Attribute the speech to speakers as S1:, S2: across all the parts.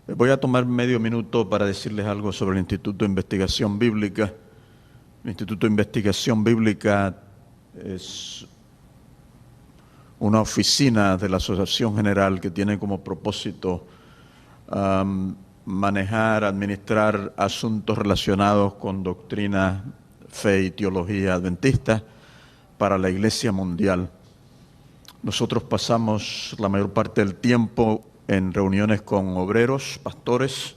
S1: Voy a tomar medio minuto para decirles algo sobre el Instituto de Investigación Bíblica. El Instituto de Investigación Bíblica es una oficina de la Asociación General que tiene como propósito manejar, administrar asuntos relacionados con doctrina, fe y teología adventista para la Iglesia mundial. Nosotros pasamos la mayor parte del tiempo en reuniones con obreros, pastores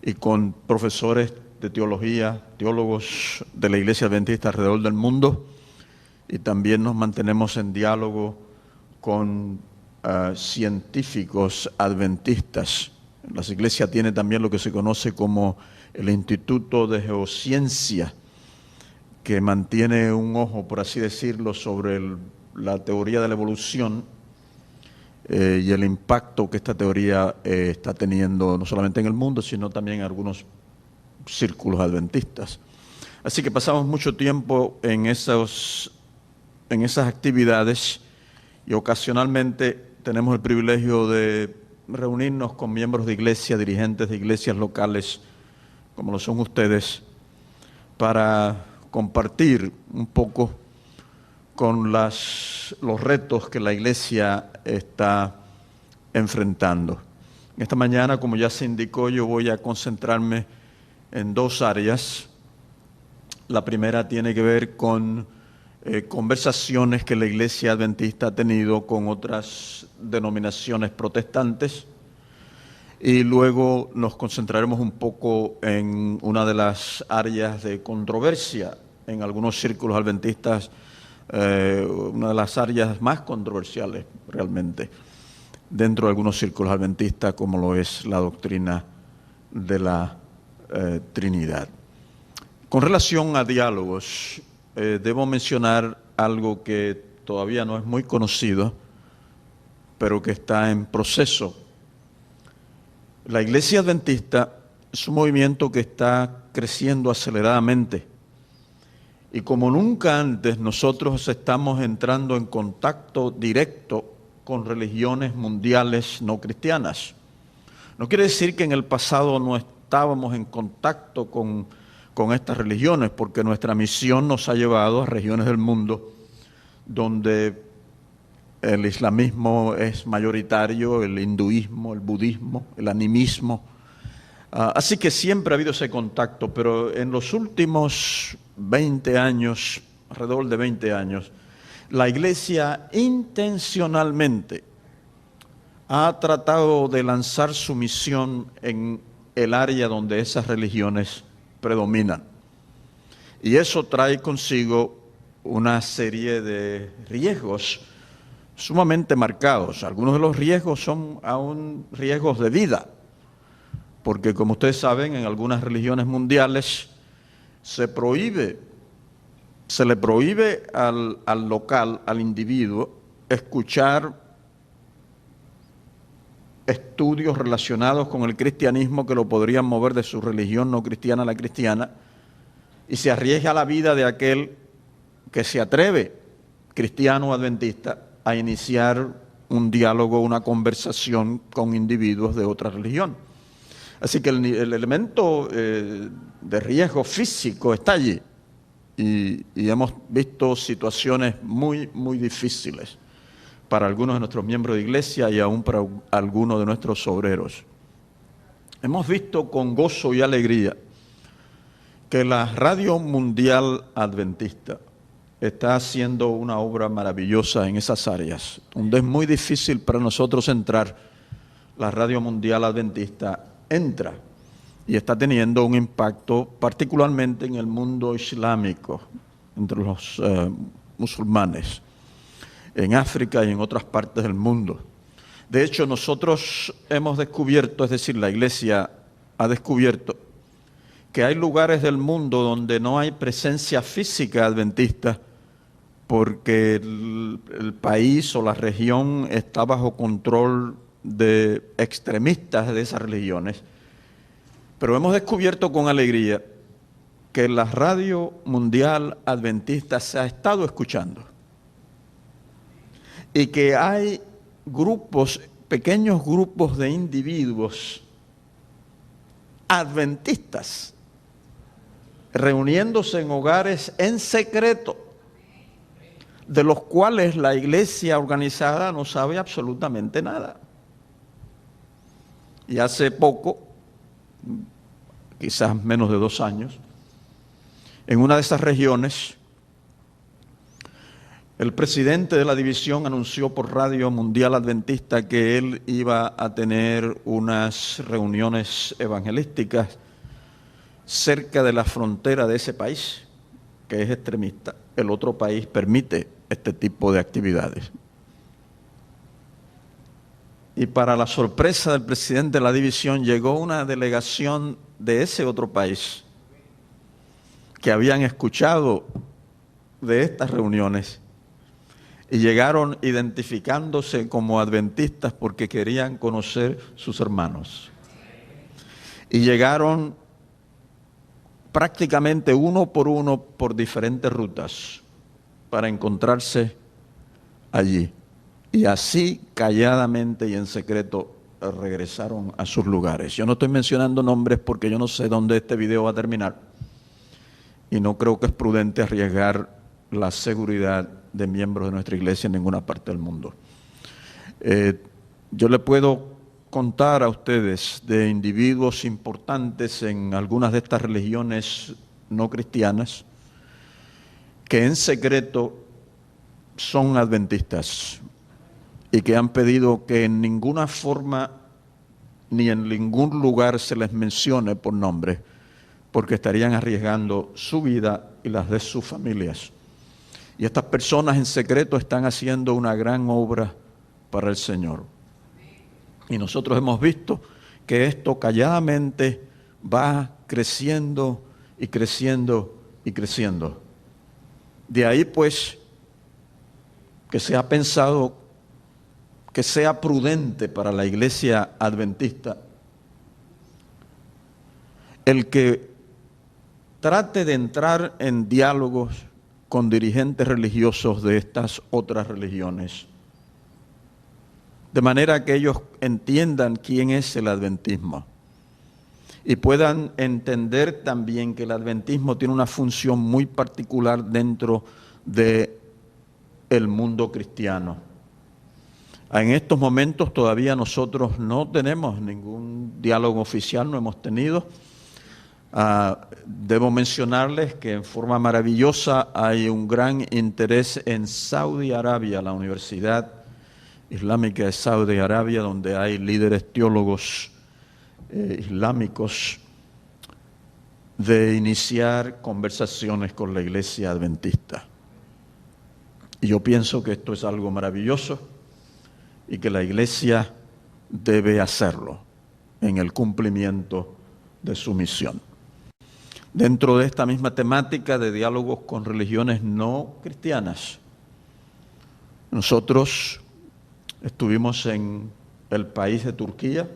S1: y con profesores de teología, teólogos de la Iglesia adventista alrededor del mundo, y también nos mantenemos en diálogo con científicos adventistas. La Iglesia tiene también lo que se conoce como el Instituto de Geociencia, que mantiene un ojo, por así decirlo, sobre la teoría de la evolución y el impacto que esta teoría está teniendo no solamente en el mundo, sino también en algunos círculos adventistas. Así que pasamos mucho tiempo en esas actividades, y ocasionalmente tenemos el privilegio de reunirnos con miembros de iglesia, dirigentes de iglesias locales, como lo son ustedes, para compartir un poco con los retos que la iglesia está enfrentando. Esta mañana, como ya se indicó, yo voy a concentrarme en dos áreas. La primera tiene que ver con conversaciones que la iglesia adventista ha tenido con otras denominaciones protestantes, y luego nos concentraremos un poco en una de las áreas de controversia en algunos círculos adventistas, una de las áreas más controversiales realmente dentro de algunos círculos adventistas, como lo es la doctrina de la Trinidad. Con relación a diálogos, debo mencionar algo que todavía no es muy conocido, pero que está en proceso. La Iglesia Adventista es un movimiento que está creciendo aceleradamente, y como nunca antes nosotros estamos entrando en contacto directo con religiones mundiales no cristianas. No quiere decir que en el pasado no estábamos en contacto con estas religiones, porque nuestra misión nos ha llevado a regiones del mundo donde el islamismo es mayoritario, el hinduismo, el budismo, el animismo. Así que siempre ha habido ese contacto, pero en los últimos 20 años, alrededor de 20 años, la Iglesia intencionalmente ha tratado de lanzar su misión en el área donde esas religiones predominan. Y eso trae consigo una serie de riesgos sumamente marcados. Algunos de los riesgos son aún riesgos de vida, porque como ustedes saben, en algunas religiones mundiales se le prohíbe al local, al individuo, escuchar estudios relacionados con el cristianismo que lo podrían mover de su religión no cristiana a la cristiana, y se arriesga la vida de aquel que se atreve, cristiano o adventista, a iniciar un diálogo, una conversación con individuos de otra religión. Así que el elemento de riesgo físico está allí, y hemos visto situaciones muy, muy difíciles para algunos de nuestros miembros de iglesia y aún para algunos de nuestros obreros. Hemos visto con gozo y alegría que la Radio Mundial Adventista está haciendo una obra maravillosa en esas áreas, donde es muy difícil para nosotros entrar. La Radio Mundial Adventista entra y está teniendo un impacto particularmente en el mundo islámico, entre los musulmanes, en África y en otras partes del mundo. De hecho, nosotros hemos descubierto, es decir, la Iglesia ha descubierto que hay lugares del mundo donde no hay presencia física adventista, porque el país o la región está bajo control de extremistas de esas religiones. Pero hemos descubierto con alegría que la Radio Mundial Adventista se ha estado escuchando, y que hay grupos, pequeños grupos de individuos adventistas, reuniéndose en hogares en secreto, de los cuales la iglesia organizada no sabe absolutamente nada. Y hace poco, quizás menos de 2 años, en una de esas regiones, el presidente de la división anunció por Radio Mundial Adventista que él iba a tener unas reuniones evangelísticas cerca de la frontera de ese país, que es extremista. El otro país permite este tipo de actividades. Y para la sorpresa del presidente de la división, llegó una delegación de ese otro país que habían escuchado de estas reuniones y llegaron identificándose como adventistas porque querían conocer sus hermanos. Y llegaron prácticamente uno por diferentes rutas para encontrarse allí. Y así, calladamente y en secreto, regresaron a sus lugares. Yo no estoy mencionando nombres porque yo no sé dónde este video va a terminar. Y no creo que es prudente arriesgar la seguridad de miembros de nuestra iglesia en ninguna parte del mundo. Yo le puedo contar a ustedes de individuos importantes en algunas de estas religiones no cristianas que en secreto son adventistas y que han pedido que en ninguna forma ni en ningún lugar se les mencione por nombre, porque estarían arriesgando su vida y las de sus familias. Y estas personas en secreto están haciendo una gran obra para el Señor. Y nosotros hemos visto que esto calladamente va creciendo y creciendo y creciendo. De ahí pues que se ha pensado que sea prudente para la iglesia adventista el que trate de entrar en diálogos con dirigentes religiosos de estas otras religiones, de manera que ellos entiendan quién es el adventismo y puedan entender también que el adventismo tiene una función muy particular dentro del mundo cristiano. En estos momentos todavía nosotros no tenemos ningún diálogo oficial, no hemos tenido. Debo mencionarles que en forma maravillosa hay un gran interés en Saudi Arabia, la Universidad Islámica de Saudi Arabia, donde hay líderes teólogos islámicos, de iniciar conversaciones con la iglesia adventista. Y yo pienso que esto es algo maravilloso y que la iglesia debe hacerlo en el cumplimiento de su misión. Dentro de esta misma temática de diálogos con religiones no cristianas, nosotros estuvimos en el país de Turquía,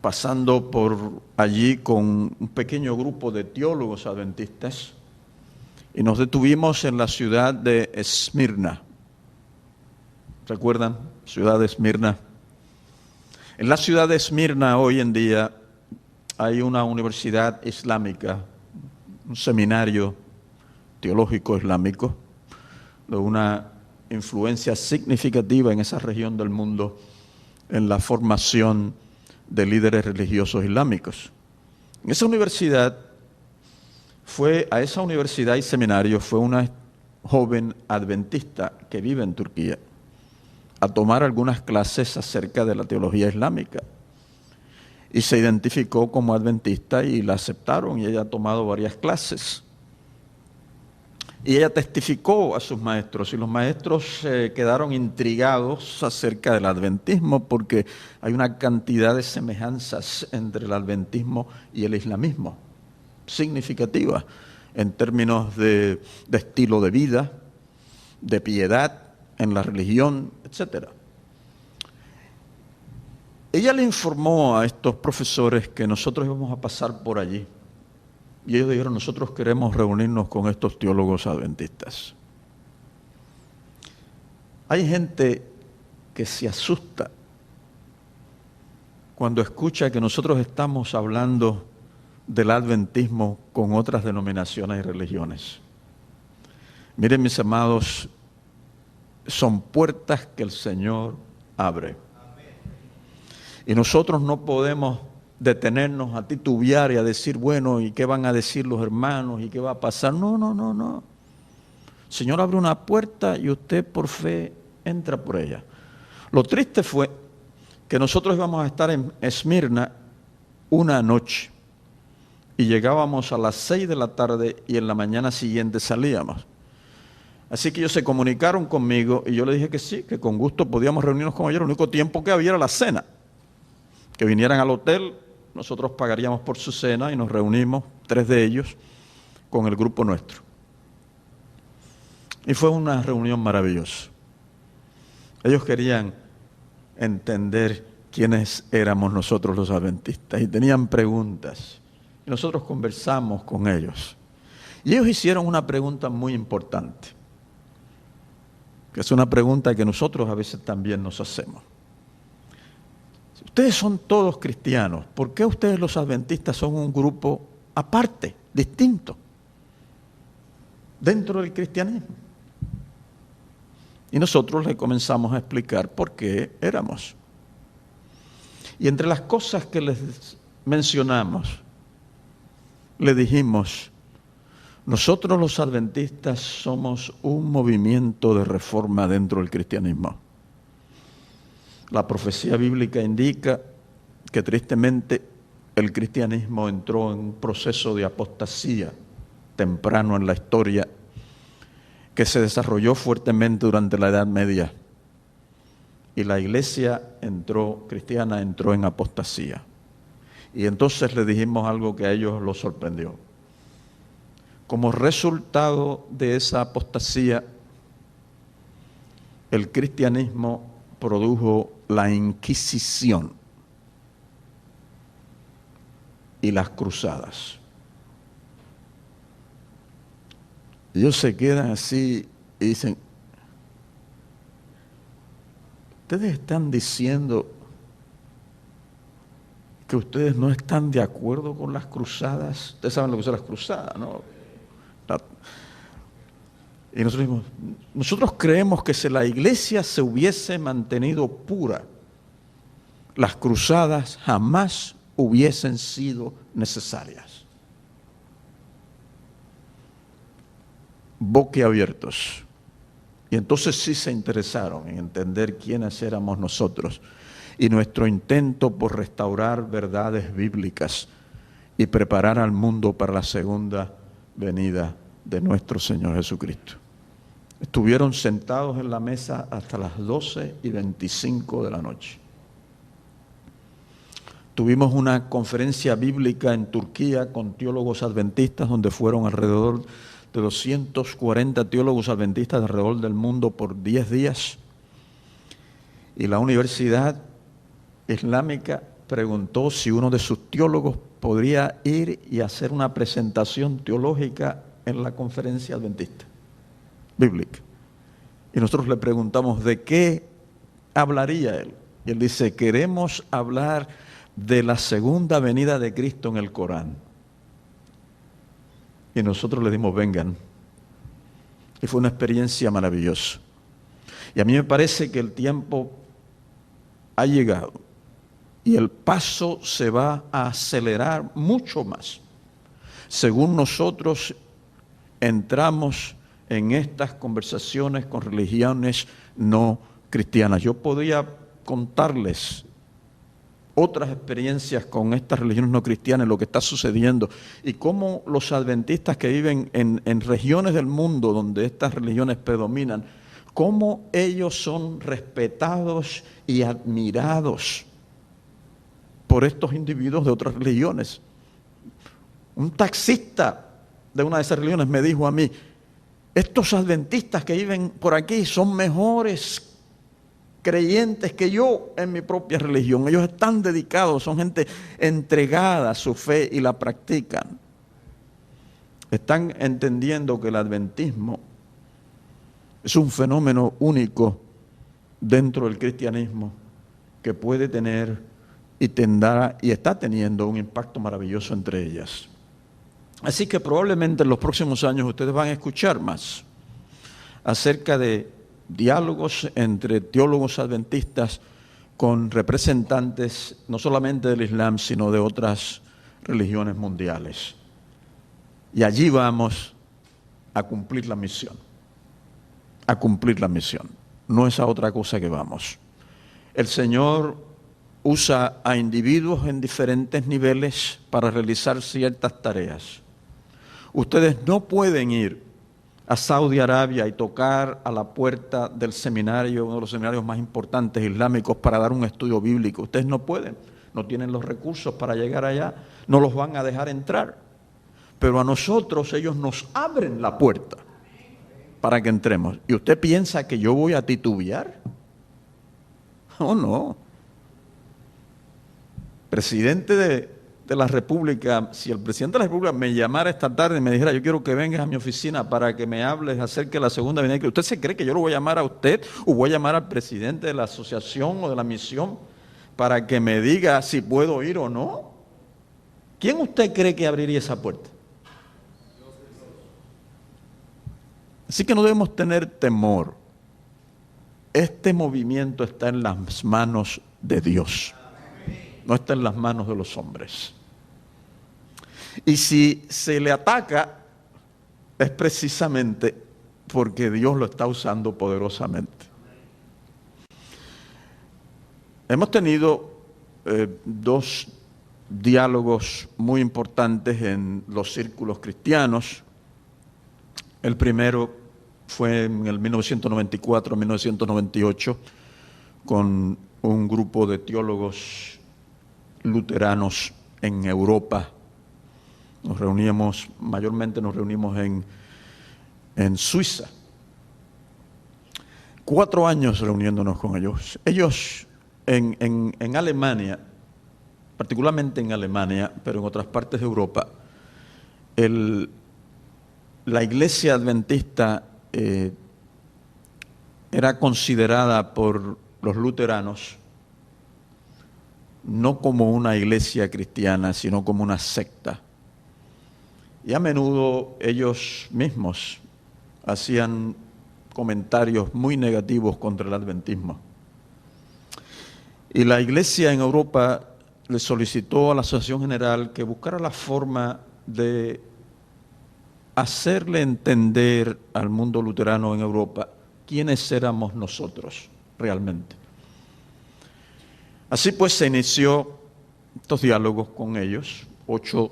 S1: pasando por allí con un pequeño grupo de teólogos adventistas y nos detuvimos en la ciudad de Esmirna. ¿Recuerdan? Ciudad de Esmirna. En la ciudad de Esmirna hoy en día hay una universidad islámica, un seminario teológico islámico, de una influencia significativa en esa región del mundo en la formación de líderes religiosos islámicos. En esa universidad y seminario fue una joven adventista que vive en Turquía a tomar algunas clases acerca de la teología islámica. Y se identificó como adventista y la aceptaron y ella ha tomado varias clases. Y ella testificó a sus maestros y los maestros quedaron intrigados acerca del adventismo porque hay una cantidad de semejanzas entre el adventismo y el islamismo, significativa en términos de estilo de vida, de piedad en la religión, etc. Ella le informó a estos profesores que nosotros íbamos a pasar por allí. Y ellos dijeron, nosotros queremos reunirnos con estos teólogos adventistas. Hay gente que se asusta cuando escucha que nosotros estamos hablando del adventismo con otras denominaciones y religiones. Miren, mis amados, son puertas que el Señor abre. Y nosotros no podemos detenernos a titubear y a decir, bueno, ¿y qué van a decir los hermanos? ¿Y qué va a pasar? No, no, no, no. El Señor abre una puerta y usted por fe entra por ella. Lo triste fue que nosotros íbamos a estar en Esmirna una noche y llegábamos a las 6 de la tarde y en la mañana siguiente salíamos. Así que ellos se comunicaron conmigo y yo le dije que sí, que con gusto podíamos reunirnos con ellos. El único tiempo que había era la cena. Que vinieran al hotel, nosotros pagaríamos por su cena y nos reunimos, 3 de ellos, con el grupo nuestro. Y fue una reunión maravillosa. Ellos querían entender quiénes éramos nosotros los adventistas y tenían preguntas. Y nosotros conversamos con ellos. Y ellos hicieron una pregunta muy importante, que es una pregunta que nosotros a veces también nos hacemos. Ustedes son todos cristianos, ¿por qué ustedes los adventistas son un grupo aparte, distinto, dentro del cristianismo? Y nosotros le comenzamos a explicar por qué éramos. Y entre las cosas que les mencionamos, le dijimos, nosotros los adventistas somos un movimiento de reforma dentro del cristianismo. La profecía bíblica indica que tristemente el cristianismo entró en un proceso de apostasía temprano en la historia que se desarrolló fuertemente durante la Edad Media. Y la iglesia cristiana entró en apostasía. Y entonces le dijimos algo que a ellos los sorprendió. Como resultado de esa apostasía, el cristianismo produjo la Inquisición y las cruzadas. Ellos se quedan así y dicen, ustedes están diciendo que ustedes no están de acuerdo con las cruzadas. Ustedes saben lo que son las cruzadas, ¿no? Y nosotros dijimos, nosotros creemos que si la iglesia se hubiese mantenido pura, las cruzadas jamás hubiesen sido necesarias. Boquiabiertos. Y entonces sí se interesaron en entender quiénes éramos nosotros y nuestro intento por restaurar verdades bíblicas y preparar al mundo para la segunda venida de nuestro Señor Jesucristo. Estuvieron sentados en la mesa hasta las 12:25 de la noche. Tuvimos una conferencia bíblica en Turquía con teólogos adventistas, donde fueron alrededor de 240 teólogos adventistas alrededor del mundo por 10 días. Y la Universidad Islámica preguntó si uno de sus teólogos podría ir y hacer una presentación teológica en la conferencia adventista bíblica. Y nosotros le preguntamos de qué hablaría él. Y él dice, queremos hablar de la segunda venida de Cristo en el Corán. Y nosotros le dimos, vengan. Y fue una experiencia maravillosa. Y a mí me parece que el tiempo ha llegado y el paso se va a acelerar mucho más según nosotros entramos en estas conversaciones con religiones no cristianas. Yo podría contarles otras experiencias con estas religiones no cristianas, lo que está sucediendo y cómo los adventistas que viven en regiones del mundo donde estas religiones predominan, cómo ellos son respetados y admirados por estos individuos de otras religiones. Un taxista de una de esas religiones me dijo a mí, estos adventistas que viven por aquí son mejores creyentes que yo en mi propia religión. Ellos están dedicados, son gente entregada a su fe y la practican. Están entendiendo que el adventismo es un fenómeno único dentro del cristianismo que puede tener y está teniendo un impacto maravilloso entre ellas. Así que probablemente en los próximos años ustedes van a escuchar más acerca de diálogos entre teólogos adventistas con representantes no solamente del Islam, sino de otras religiones mundiales. Y allí vamos a cumplir la misión, a cumplir la misión. No es a otra cosa que vamos. El Señor usa a individuos en diferentes niveles para realizar ciertas tareas. Ustedes no pueden ir a Saudi Arabia y tocar a la puerta del seminario, uno de los seminarios más importantes islámicos, para dar un estudio bíblico. Ustedes no pueden, no tienen los recursos para llegar allá, no los van a dejar entrar. Pero a nosotros ellos nos abren la puerta para que entremos. ¿Y usted piensa que yo voy a titubear? Oh, no. Presidente de la República, si el presidente de la República me llamara esta tarde y me dijera, yo quiero que vengas a mi oficina para que me hables acerca de la segunda venida, ¿usted se cree que yo lo voy a llamar a usted o voy a llamar al presidente de la asociación o de la misión para que me diga si puedo ir o no? ¿Quién usted cree que abriría esa puerta? Así que no debemos tener temor. Este movimiento está en las manos de Dios, no está en las manos de los hombres. Y si se le ataca, es precisamente porque Dios lo está usando poderosamente. Hemos tenido dos diálogos muy importantes en los círculos cristianos. El primero fue en el 1994-1998 con un grupo de teólogos luteranos en Europa. Mayormente nos reunimos en Suiza. 4 años reuniéndonos con ellos. Ellos en Alemania, particularmente en Alemania, pero en otras partes de Europa, la iglesia adventista era considerada por los luteranos no como una iglesia cristiana, sino como una secta. Y a menudo ellos mismos hacían comentarios muy negativos contra el adventismo. Y la iglesia en Europa le solicitó a la Asociación General que buscara la forma de hacerle entender al mundo luterano en Europa quiénes éramos nosotros realmente. Así pues se inició estos diálogos con ellos, 8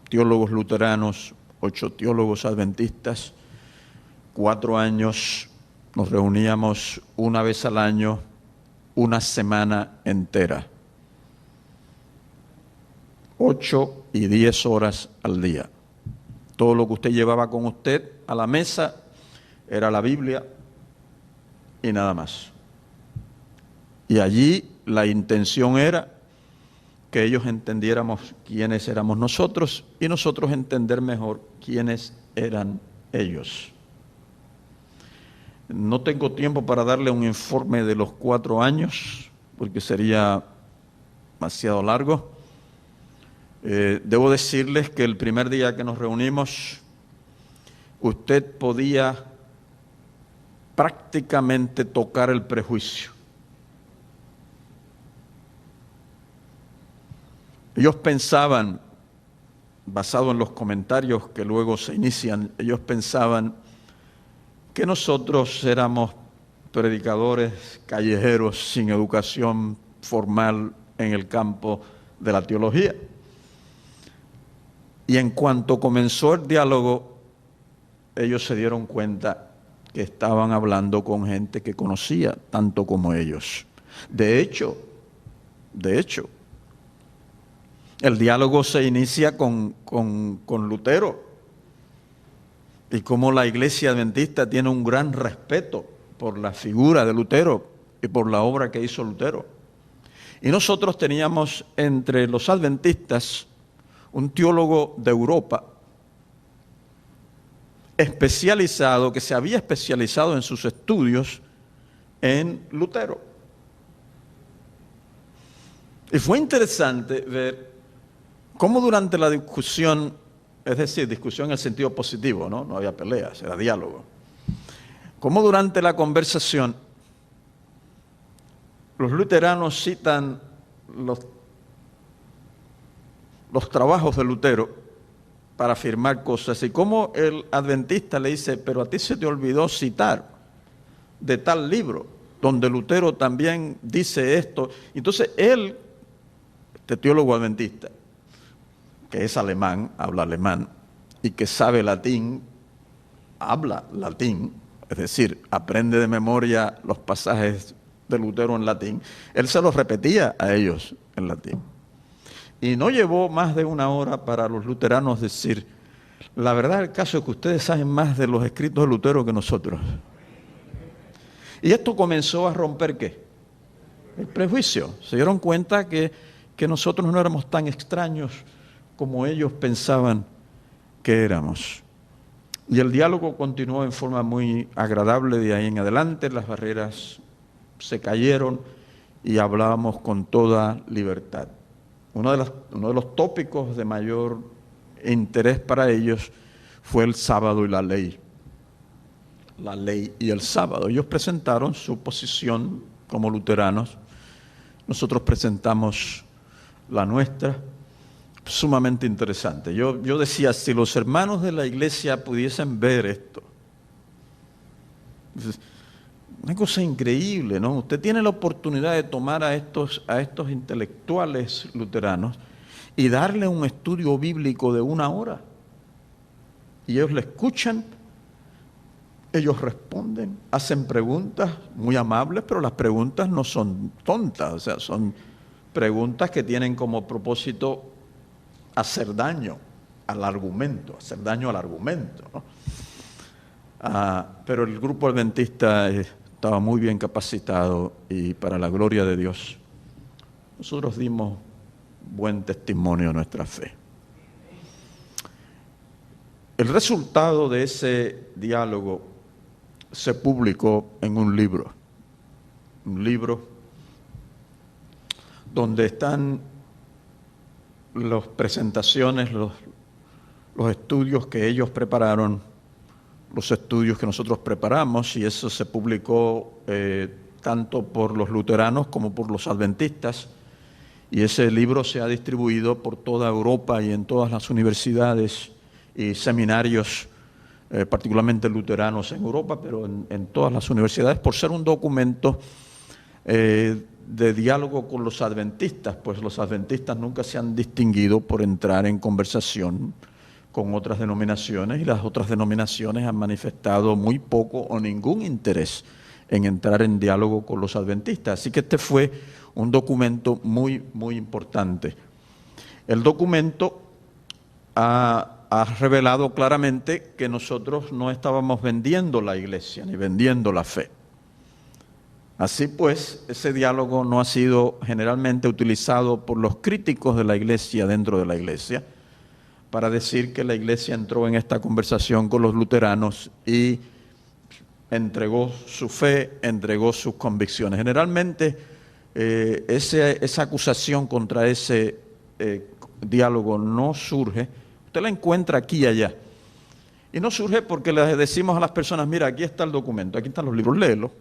S1: teólogos luteranos, 8 teólogos adventistas, 4 años, nos reuníamos una vez al año, una semana entera, 8 y 10 horas al día. Todo lo que usted llevaba con usted a la mesa era la Biblia y nada más. Y allí la intención era que ellos entendiéramos quiénes éramos nosotros y nosotros entender mejor quiénes eran ellos. No tengo tiempo para darle un informe de los 4 años, porque sería demasiado largo. Debo decirles que el primer día que nos reunimos, usted podía prácticamente tocar el prejuicio. Ellos pensaban, basado en los comentarios que luego se inician, ellos pensaban que nosotros éramos predicadores callejeros sin educación formal en el campo de la teología. Y en cuanto comenzó el diálogo, ellos se dieron cuenta que estaban hablando con gente que conocía tanto como ellos. De hecho, el diálogo se inicia con Lutero y cómo la iglesia adventista tiene un gran respeto por la figura de Lutero y por la obra que hizo Lutero. Y nosotros teníamos entre los adventistas un teólogo de Europa especializado, que se había especializado en sus estudios en Lutero. Y fue interesante ver cómo durante la discusión, es decir, discusión en el sentido positivo, no había peleas, era diálogo, cómo durante la conversación los luteranos citan los trabajos de Lutero para afirmar cosas, y cómo el adventista le dice, pero a ti se te olvidó citar de tal libro, donde Lutero también dice esto. Entonces él, este teólogo adventista, que es alemán, habla alemán, y que sabe latín, habla latín, es decir, aprende de memoria los pasajes de Lutero en latín, él se los repetía a ellos en latín. Y no llevó más de una hora para los luteranos decir, la verdad el caso es que ustedes saben más de los escritos de Lutero que nosotros. Y esto comenzó a romper ¿qué? El prejuicio. Se dieron cuenta que nosotros no éramos tan extraños como ellos pensaban que éramos. Y el diálogo continuó en forma muy agradable de ahí en adelante, las barreras se cayeron y hablábamos con toda libertad. Uno de los tópicos de mayor interés para ellos fue el sábado y la ley. La ley y el sábado. Ellos presentaron su posición como luteranos, nosotros presentamos la nuestra, sumamente interesante. Yo decía, si los hermanos de la iglesia pudiesen ver esto, una cosa increíble, ¿no? Usted tiene la oportunidad de tomar a estos intelectuales luteranos y darle un estudio bíblico de 1 hora. Y ellos le escuchan, ellos responden, hacen preguntas muy amables, pero las preguntas no son tontas, o sea, son preguntas que tienen como propósito hacer daño al argumento, ¿no? Pero el grupo adventista estaba muy bien capacitado y para la gloria de Dios nosotros dimos buen testimonio de nuestra fe. El resultado de ese diálogo se publicó en un libro donde están las presentaciones, los estudios que ellos prepararon, los estudios que nosotros preparamos, y eso se publicó tanto por los luteranos como por los adventistas, y ese libro se ha distribuido por toda Europa y en todas las universidades y seminarios, particularmente luteranos en Europa, pero en todas las universidades, por ser un documento de diálogo con los adventistas, pues los adventistas nunca se han distinguido por entrar en conversación con otras denominaciones, y las otras denominaciones han manifestado muy poco o ningún interés en entrar en diálogo con los adventistas. Así que este fue un documento muy, muy importante. El documento ha revelado claramente que nosotros no estábamos vendiendo la iglesia ni vendiendo la fe. Así pues, ese diálogo no ha sido generalmente utilizado por los críticos de la iglesia dentro de la iglesia para decir que la iglesia entró en esta conversación con los luteranos y entregó su fe, entregó sus convicciones. Generalmente esa acusación contra ese diálogo no surge, usted la encuentra aquí y allá, y no surge porque le decimos a las personas, mira, aquí está el documento, aquí están los libros, léelo.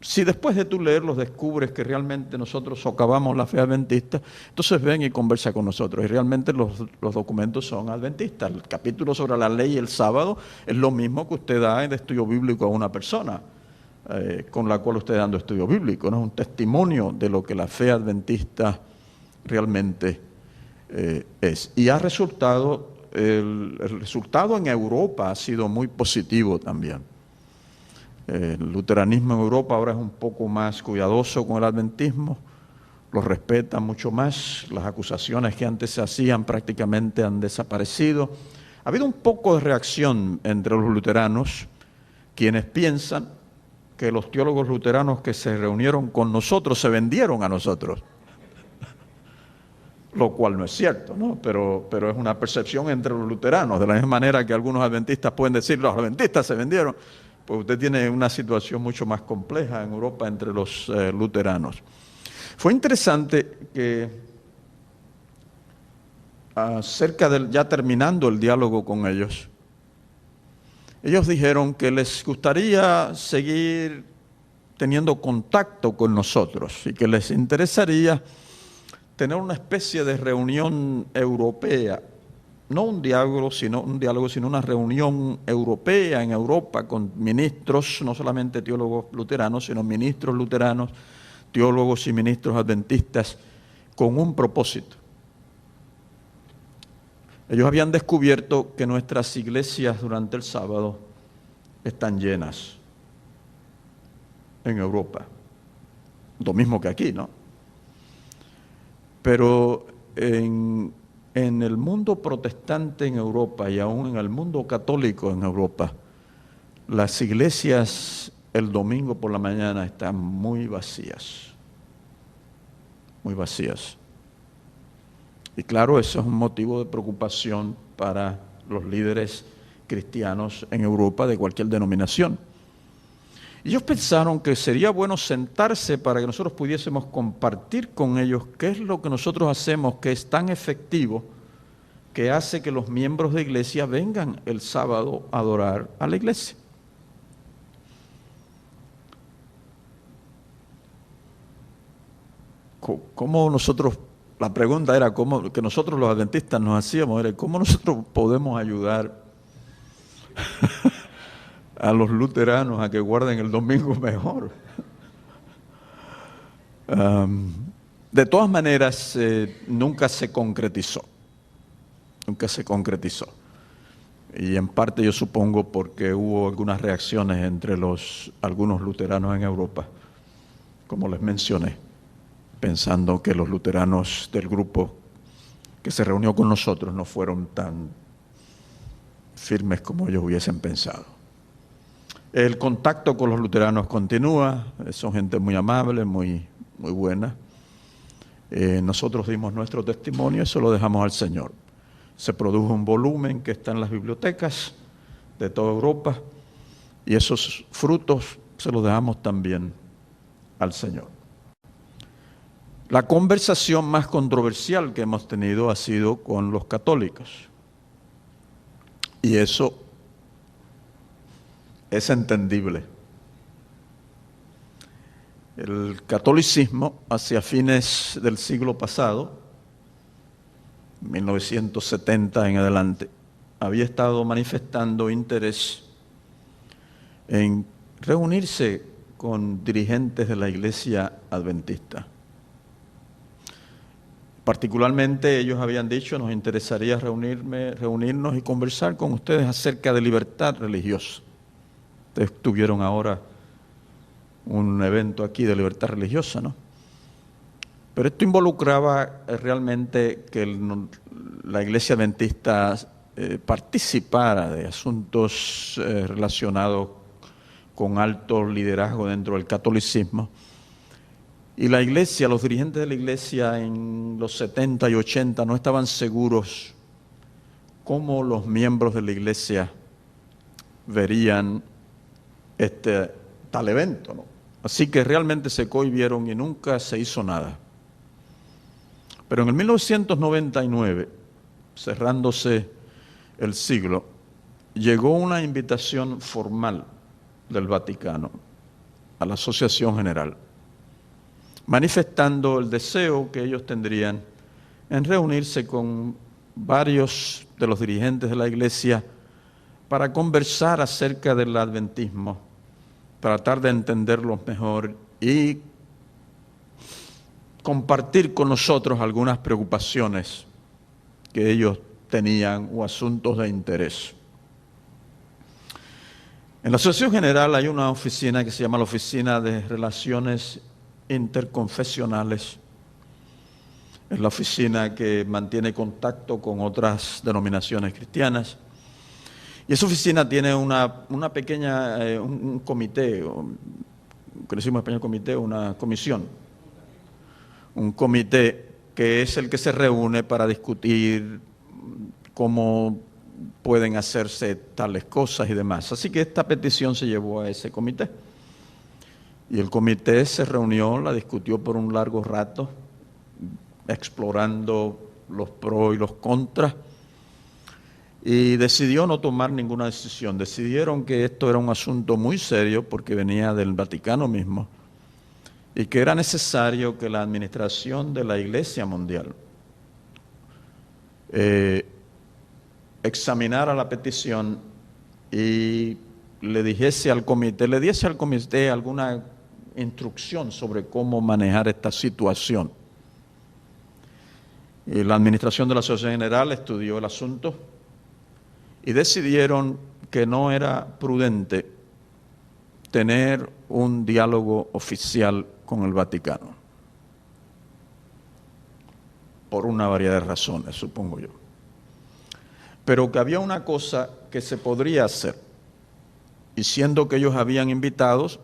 S1: Si después de tú leerlos descubres que realmente nosotros socavamos la fe adventista, entonces ven y conversa con nosotros. Y realmente los documentos son adventistas. El capítulo sobre la ley y el sábado es lo mismo que usted da de estudio bíblico a una persona con la cual usted está dando estudio bíblico, ¿no? Es un testimonio de lo que la fe adventista realmente es. Y ha resultado, el resultado en Europa ha sido muy positivo también. El luteranismo en Europa ahora es un poco más cuidadoso con el adventismo, lo respeta mucho más, las acusaciones que antes se hacían prácticamente han desaparecido. Ha habido un poco de reacción entre los luteranos, quienes piensan que los teólogos luteranos que se reunieron con nosotros se vendieron a nosotros, lo cual no es cierto, ¿no? Pero es una percepción entre los luteranos, de la misma manera que algunos adventistas pueden decir, los adventistas se vendieron. Pues usted tiene una situación mucho más compleja en Europa entre los luteranos. Fue interesante que ya terminando el diálogo con ellos dijeron que les gustaría seguir teniendo contacto con nosotros y que les interesaría tener una especie de reunión europea, no un diálogo, sino una reunión europea en Europa con ministros, no solamente teólogos luteranos, sino ministros luteranos, teólogos y ministros adventistas, con un propósito. Ellos habían descubierto que nuestras iglesias durante el sábado están llenas en Europa, lo mismo que aquí, ¿no? Pero en el mundo protestante en Europa y aún en el mundo católico en Europa, las iglesias el domingo por la mañana están muy vacías, muy vacías. Y claro, eso es un motivo de preocupación para los líderes cristianos en Europa de cualquier denominación. Ellos pensaron que sería bueno sentarse para que nosotros pudiésemos compartir con ellos qué es lo que nosotros hacemos que es tan efectivo que hace que los miembros de iglesia vengan el sábado a adorar a la iglesia. ¿Cómo nosotros, la pregunta era cómo, que nosotros los adventistas nos hacíamos, era cómo nosotros podemos ayudar a los luteranos a que guarden el domingo mejor? De todas maneras, nunca se concretizó. Nunca se concretizó. Y en parte yo supongo porque hubo algunas reacciones entre algunos luteranos en Europa, como les mencioné, pensando que los luteranos del grupo que se reunió con nosotros no fueron tan firmes como ellos hubiesen pensado. El contacto con los luteranos continúa, son gente muy amable, muy buena. Nosotros dimos nuestro testimonio, eso lo dejamos al Señor. Se produjo un volumen que está en las bibliotecas de toda Europa y esos frutos se los dejamos también al Señor. La conversación más controversial que hemos tenido ha sido con los católicos. Y eso es entendible. El catolicismo, hacia fines del siglo pasado, 1970 en adelante, había estado manifestando interés en reunirse con dirigentes de la Iglesia Adventista. Particularmente ellos habían dicho, nos interesaría reunirnos y conversar con ustedes acerca de libertad religiosa. Ustedes tuvieron ahora un evento aquí de libertad religiosa, ¿no? Pero esto involucraba realmente que la Iglesia Adventista participara de asuntos relacionados con alto liderazgo dentro del catolicismo. Y la Iglesia, los dirigentes de la Iglesia en los 70 y 80 no estaban seguros cómo los miembros de la Iglesia verían tal evento, ¿no? Así que realmente se cohibieron y nunca se hizo nada. Pero en el 1999, cerrándose el siglo, llegó una invitación formal del Vaticano a la Asociación General, manifestando el deseo que ellos tendrían en reunirse con varios de los dirigentes de la Iglesia para conversar acerca del adventismo, tratar de entenderlos mejor y compartir con nosotros algunas preocupaciones que ellos tenían o asuntos de interés. En la Asociación General hay una oficina que se llama la Oficina de Relaciones Interconfesionales. Es la oficina que mantiene contacto con otras denominaciones cristianas. Y esa oficina tiene una pequeña, un comité, que decimos en español comité, una comisión. Un comité que es el que se reúne para discutir cómo pueden hacerse tales cosas y demás. Así que esta petición se llevó a ese comité. Y el comité se reunió, la discutió por un largo rato, explorando los pros y los contras, y decidió no tomar ninguna decisión. Decidieron que esto era un asunto muy serio porque venía del Vaticano mismo y que era necesario que la administración de la Iglesia Mundial examinara la petición y le diese al comité alguna instrucción sobre cómo manejar esta situación. Y la administración de la Asociación General estudió el asunto y decidieron que no era prudente tener un diálogo oficial con el Vaticano, por una variedad de razones, supongo yo. Pero que había una cosa que se podría hacer, y siendo que ellos habían invitados,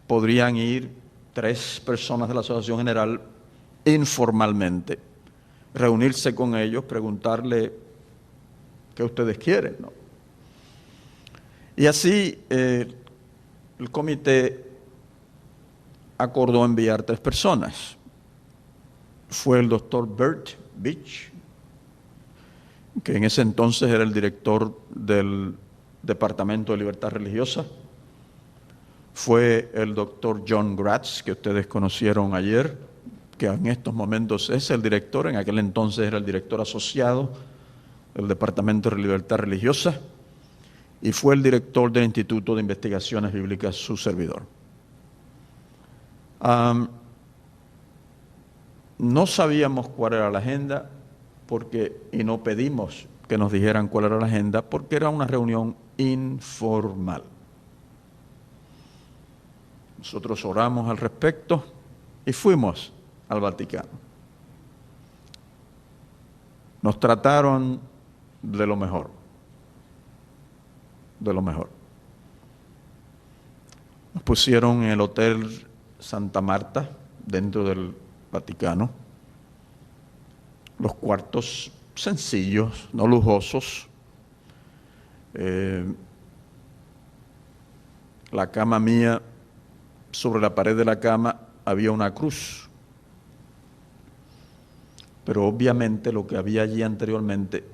S1: podrían ir 3 personas de la Asociación General informalmente, reunirse con ellos, preguntarle qué ustedes quieren, ¿no? Y así el comité acordó enviar 3 personas. Fue el doctor Bert Beach, que en ese entonces era el director del Departamento de Libertad Religiosa. Fue el doctor John Gratz, que ustedes conocieron ayer, que en estos momentos es el director, en aquel entonces era el director asociado del Departamento de Libertad Religiosa, y fue el director del Instituto de Investigaciones Bíblicas, su servidor. No sabíamos cuál era la agenda y no pedimos que nos dijeran cuál era la agenda porque era una reunión informal. Nosotros oramos al respecto y fuimos al Vaticano. Nos trataron de lo mejor, de lo mejor. Nos pusieron en el Hotel Santa Marta, dentro del Vaticano, los cuartos sencillos, no lujosos. La cama mía, sobre la pared de la cama había una cruz, pero obviamente lo que había allí anteriormente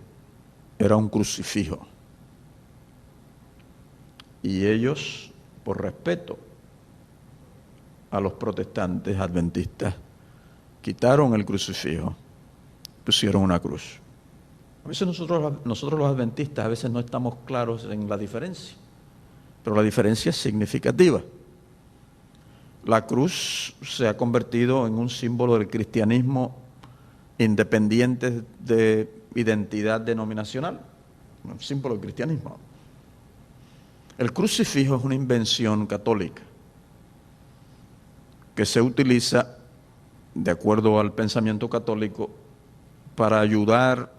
S1: era un crucifijo. Y ellos, por respeto a los protestantes adventistas, quitaron el crucifijo, pusieron una cruz. A veces nosotros los adventistas a veces no estamos claros en la diferencia, pero la diferencia es significativa. La cruz se ha convertido en un símbolo del cristianismo independiente de identidad denominacional, un símbolo del cristianismo. El crucifijo es una invención católica que se utiliza, de acuerdo al pensamiento católico, para ayudar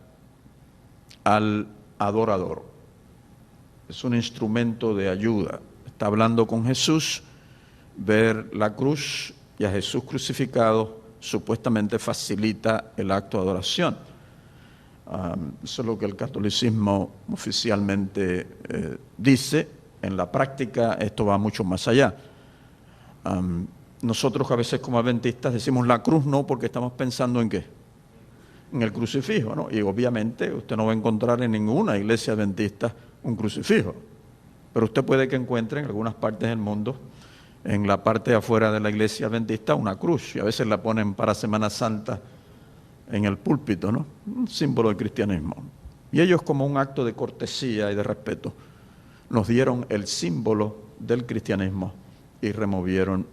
S1: al adorador. Es un instrumento de ayuda. Está hablando con Jesús, ver la cruz y a Jesús crucificado supuestamente facilita el acto de adoración. Eso es lo que el catolicismo oficialmente dice. En la práctica esto va mucho más allá. Nosotros a veces como adventistas decimos la cruz no, porque estamos pensando en ¿qué? En el crucifijo, ¿no? Y obviamente usted no va a encontrar en ninguna iglesia adventista un crucifijo. Pero usted puede que encuentre en algunas partes del mundo, en la parte de afuera de la iglesia adventista, una cruz. Y a veces la ponen para Semana Santa en el púlpito, ¿no? Un símbolo del cristianismo. Y ellos, como un acto de cortesía y de respeto, nos dieron el símbolo del cristianismo y removieron,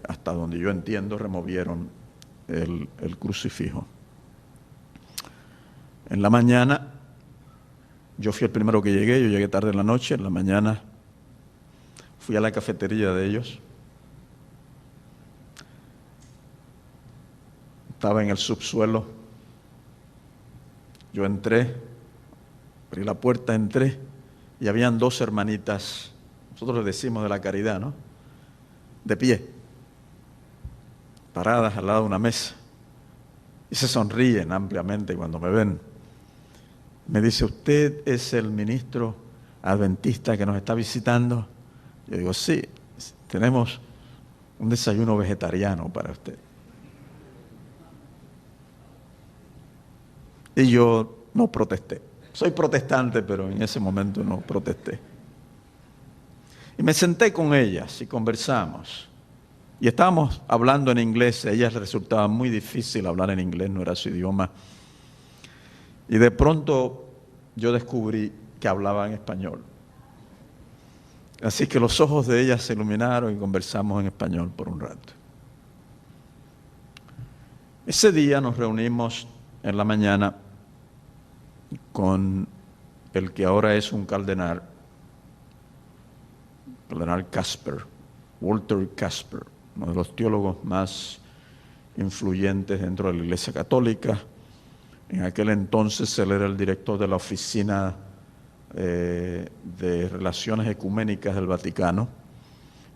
S1: hasta donde yo entiendo, removieron el crucifijo. En la mañana, yo fui el primero que llegué, yo llegué tarde en la noche, en la mañana fui a la cafetería de ellos. Estaba en el subsuelo. Yo entré, abrí la puerta, entré y habían 2 hermanitas, nosotros les decimos de la caridad, ¿no? De pie, paradas al lado de una mesa, y se sonríen ampliamente cuando me ven. Me dice, ¿usted es el ministro adventista que nos está visitando? Yo digo, sí. tenemos un desayuno vegetariano para usted. Y yo no protesté. Soy protestante, pero en ese momento no protesté. Y me senté con ellas y conversamos. Y estábamos hablando en inglés. A ellas les resultaba muy difícil hablar en inglés, no era su idioma. Y de pronto yo descubrí que hablaban español. Así que los ojos de ellas se iluminaron y conversamos en español por un rato. Ese día nos reunimos en la mañana con el que ahora es un cardenal Casper, Walter Casper, uno de los teólogos más influyentes dentro de la Iglesia Católica. En aquel entonces él era el director de la Oficina de Relaciones Ecuménicas del Vaticano.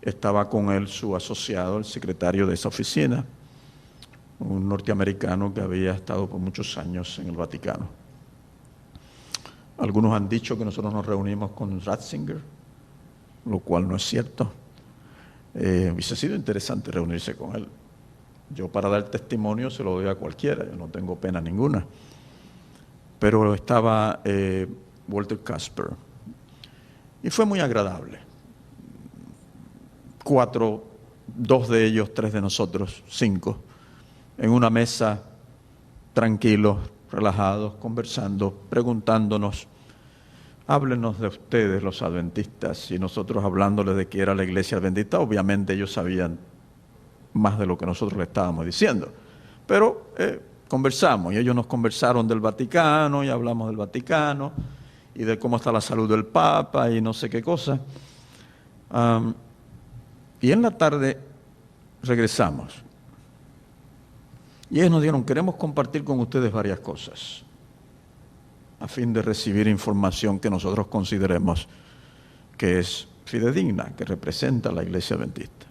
S1: Estaba con él su asociado, el secretario de esa oficina, un norteamericano que había estado por muchos años en el Vaticano. Algunos han dicho que nosotros nos reunimos con Ratzinger, lo cual no es cierto. Hubiese sido interesante reunirse con él. Yo, para dar testimonio, se lo doy a cualquiera, yo no tengo pena ninguna. Pero estaba Walter Casper y fue muy agradable. 4, 2 de ellos, 3 de nosotros, 5, en una mesa, tranquilos, relajados, conversando, preguntándonos: háblenos de ustedes los adventistas, y nosotros hablándoles de qué era la iglesia adventista. Obviamente ellos sabían más de lo que nosotros le estábamos diciendo, pero conversamos, y ellos nos conversaron del Vaticano, y hablamos del Vaticano, y de cómo está la salud del Papa, y no sé qué cosa. Y en la tarde regresamos, y ellos nos dijeron: queremos compartir con ustedes varias cosas, a fin de recibir información que nosotros consideremos que es fidedigna, que representa a la iglesia adventista.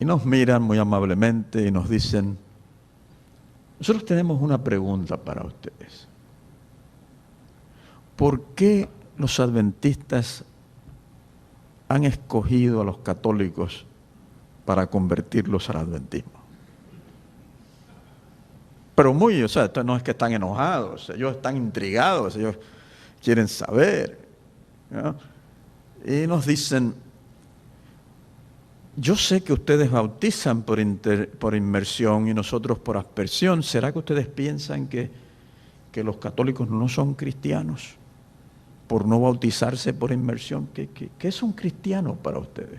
S1: Y nos miran muy amablemente y nos dicen: nosotros tenemos una pregunta para ustedes. ¿Por qué los adventistas han escogido a los católicos para convertirlos al adventismo? Pero muy, esto no es que están enojados, ellos están intrigados, ellos quieren saber, ¿no? Y nos dicen: yo sé que ustedes bautizan por inmersión y nosotros por aspersión. ¿Será que ustedes piensan que los católicos no son cristianos por no bautizarse por inmersión? ¿Qué es un cristiano para ustedes?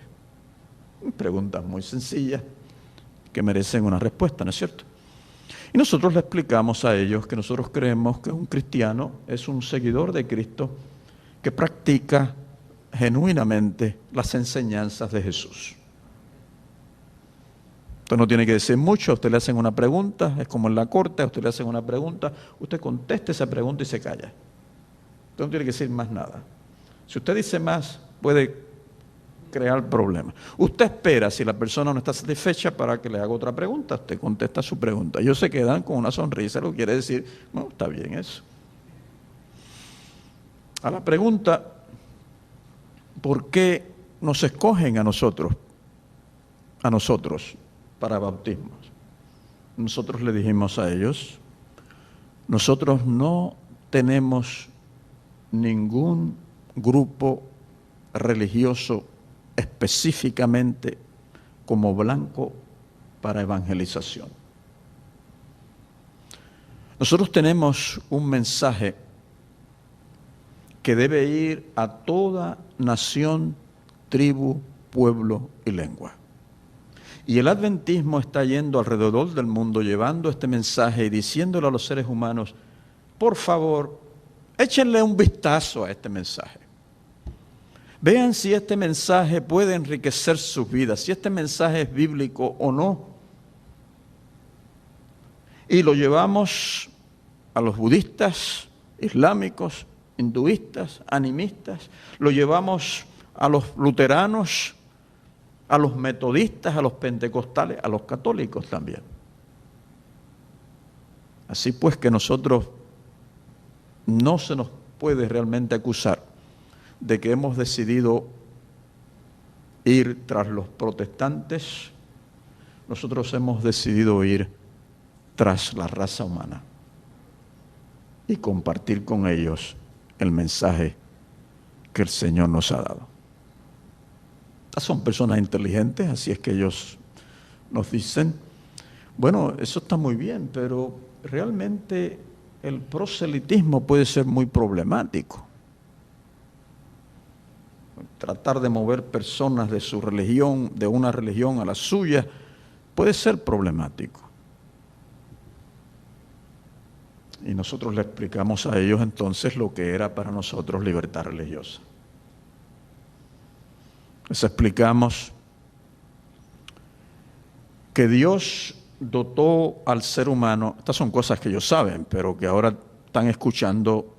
S1: Preguntas muy sencillas que merecen una respuesta, ¿no es cierto? Y nosotros le explicamos a ellos que nosotros creemos que un cristiano es un seguidor de Cristo que practica genuinamente las enseñanzas de Jesús. Usted no tiene que decir mucho. A usted le hacen una pregunta, es como en la corte, a usted le hacen una pregunta, usted contesta esa pregunta y se calla. Usted no tiene que decir más nada. Si usted dice más, puede crear problemas. Usted espera, si la persona no está satisfecha, para que le haga otra pregunta. Usted contesta su pregunta. Ellos se quedan con una sonrisa, lo que quiere decir: no, está bien eso. A la pregunta: ¿por qué nos escogen a nosotros para bautismos? Nosotros le dijimos a ellos: nosotros no tenemos ningún grupo religioso específicamente como blanco para evangelización. Nosotros tenemos un mensaje que debe ir a toda nación, tribu, pueblo y lengua. Y el adventismo está yendo alrededor del mundo llevando este mensaje y diciéndole a los seres humanos: por favor, échenle un vistazo a este mensaje. Vean si este mensaje puede enriquecer sus vidas, si este mensaje es bíblico o no. Y lo llevamos a los budistas, islámicos, hinduistas, animistas, lo llevamos a los luteranos, a los metodistas, a los pentecostales, a los católicos también. Así pues que nosotros no se nos puede realmente acusar de que hemos decidido ir tras los protestantes, nosotros hemos decidido ir tras la raza humana y compartir con ellos el mensaje que el Señor nos ha dado. Son personas inteligentes, así es que ellos nos dicen, bueno, eso está muy bien, pero realmente el proselitismo puede ser muy problemático. Tratar de mover personas de su religión, de una religión a la suya, puede ser problemático. Y nosotros le explicamos a ellos entonces lo que era para nosotros libertad religiosa. Les explicamos que Dios dotó al ser humano, estas son cosas que ellos saben, pero que ahora están escuchando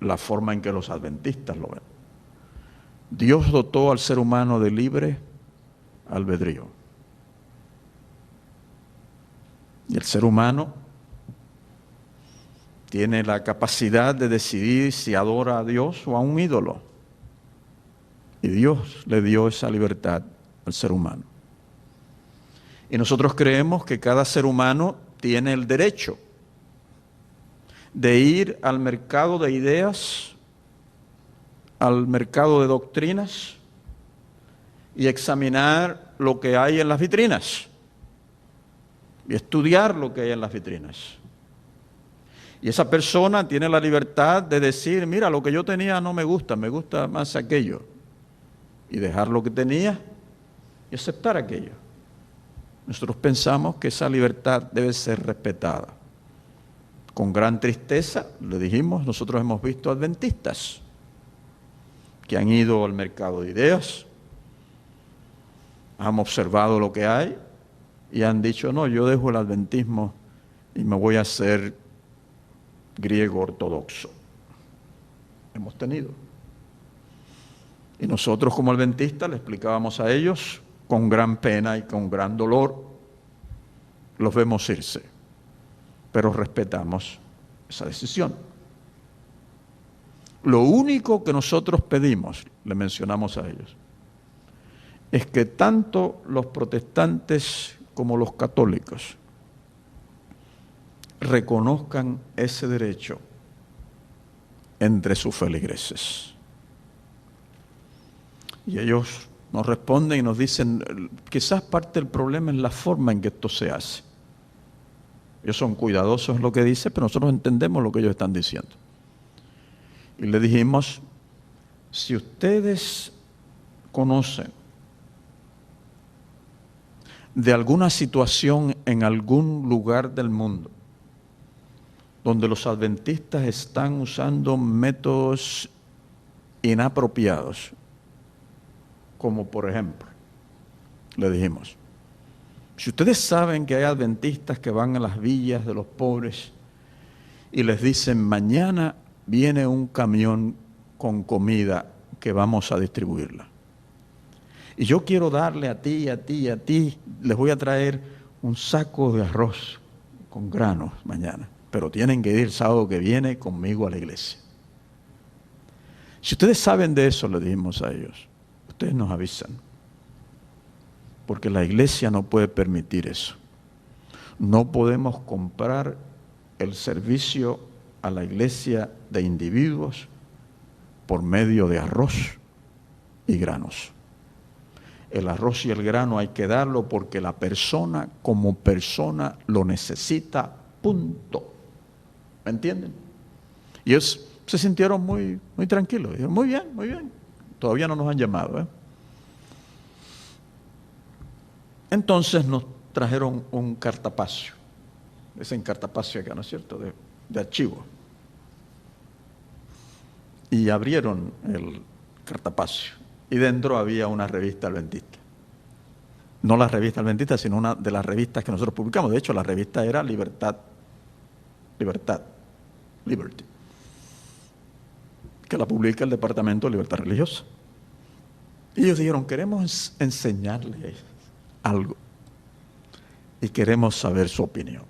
S1: la forma en que los adventistas lo ven. Dios dotó al ser humano de libre albedrío. Y el ser humano tiene la capacidad de decidir si adora a Dios o a un ídolo. Y Dios le dio esa libertad al ser humano. Y nosotros creemos que cada ser humano tiene el derecho de ir al mercado de ideas, al mercado de doctrinas y examinar lo que hay en las vitrinas y estudiar lo que hay en las vitrinas. Y esa persona tiene la libertad de decir, mira, lo que yo tenía no me gusta más aquello. Y dejar lo que tenía y aceptar aquello. Nosotros pensamos que esa libertad debe ser respetada. Con gran tristeza, le dijimos, nosotros hemos visto adventistas que han ido al mercado de ideas, han observado lo que hay y han dicho, no, yo dejo el adventismo y me voy a hacer griego ortodoxo. Hemos tenido. Y nosotros como adventistas le explicábamos a ellos, con gran pena y con gran dolor, los vemos irse, pero respetamos esa decisión. Lo único que nosotros pedimos, le mencionamos a ellos, es que tanto los protestantes como los católicos reconozcan ese derecho entre sus feligreses. Y ellos nos responden y nos dicen, quizás parte del problema es la forma en que esto se hace. Ellos son cuidadosos en lo que dicen, pero nosotros entendemos lo que ellos están diciendo. Y le dijimos, si ustedes conocen de alguna situación en algún lugar del mundo donde los adventistas están usando métodos inapropiados, como por ejemplo, le dijimos, si ustedes saben que hay adventistas que van a las villas de los pobres y les dicen, mañana viene un camión con comida que vamos a distribuirla. Y yo quiero darle a ti, les voy a traer un saco de arroz con granos mañana, pero tienen que ir el sábado que viene conmigo a la iglesia. Si ustedes saben de eso, le dijimos a ellos, ustedes nos avisan, porque la iglesia no puede permitir eso. No podemos comprar el servicio a la iglesia de individuos por medio de arroz y granos. El arroz y el grano hay que darlo porque la persona como persona lo necesita, punto. ¿Me entienden? Y ellos se sintieron muy tranquilos. Dijeron, muy bien. Todavía no nos han llamado, ¿eh? Entonces nos trajeron un cartapacio. Dicen cartapacio acá, ¿no es cierto? De archivo. Y abrieron el cartapacio. Y dentro había una revista adventista. No la revista adventista, sino una de las revistas que nosotros publicamos. De hecho, la revista era Liberty. Que la publica el Departamento de Libertad Religiosa. Y ellos dijeron, queremos enseñarles algo. Y queremos saber su opinión.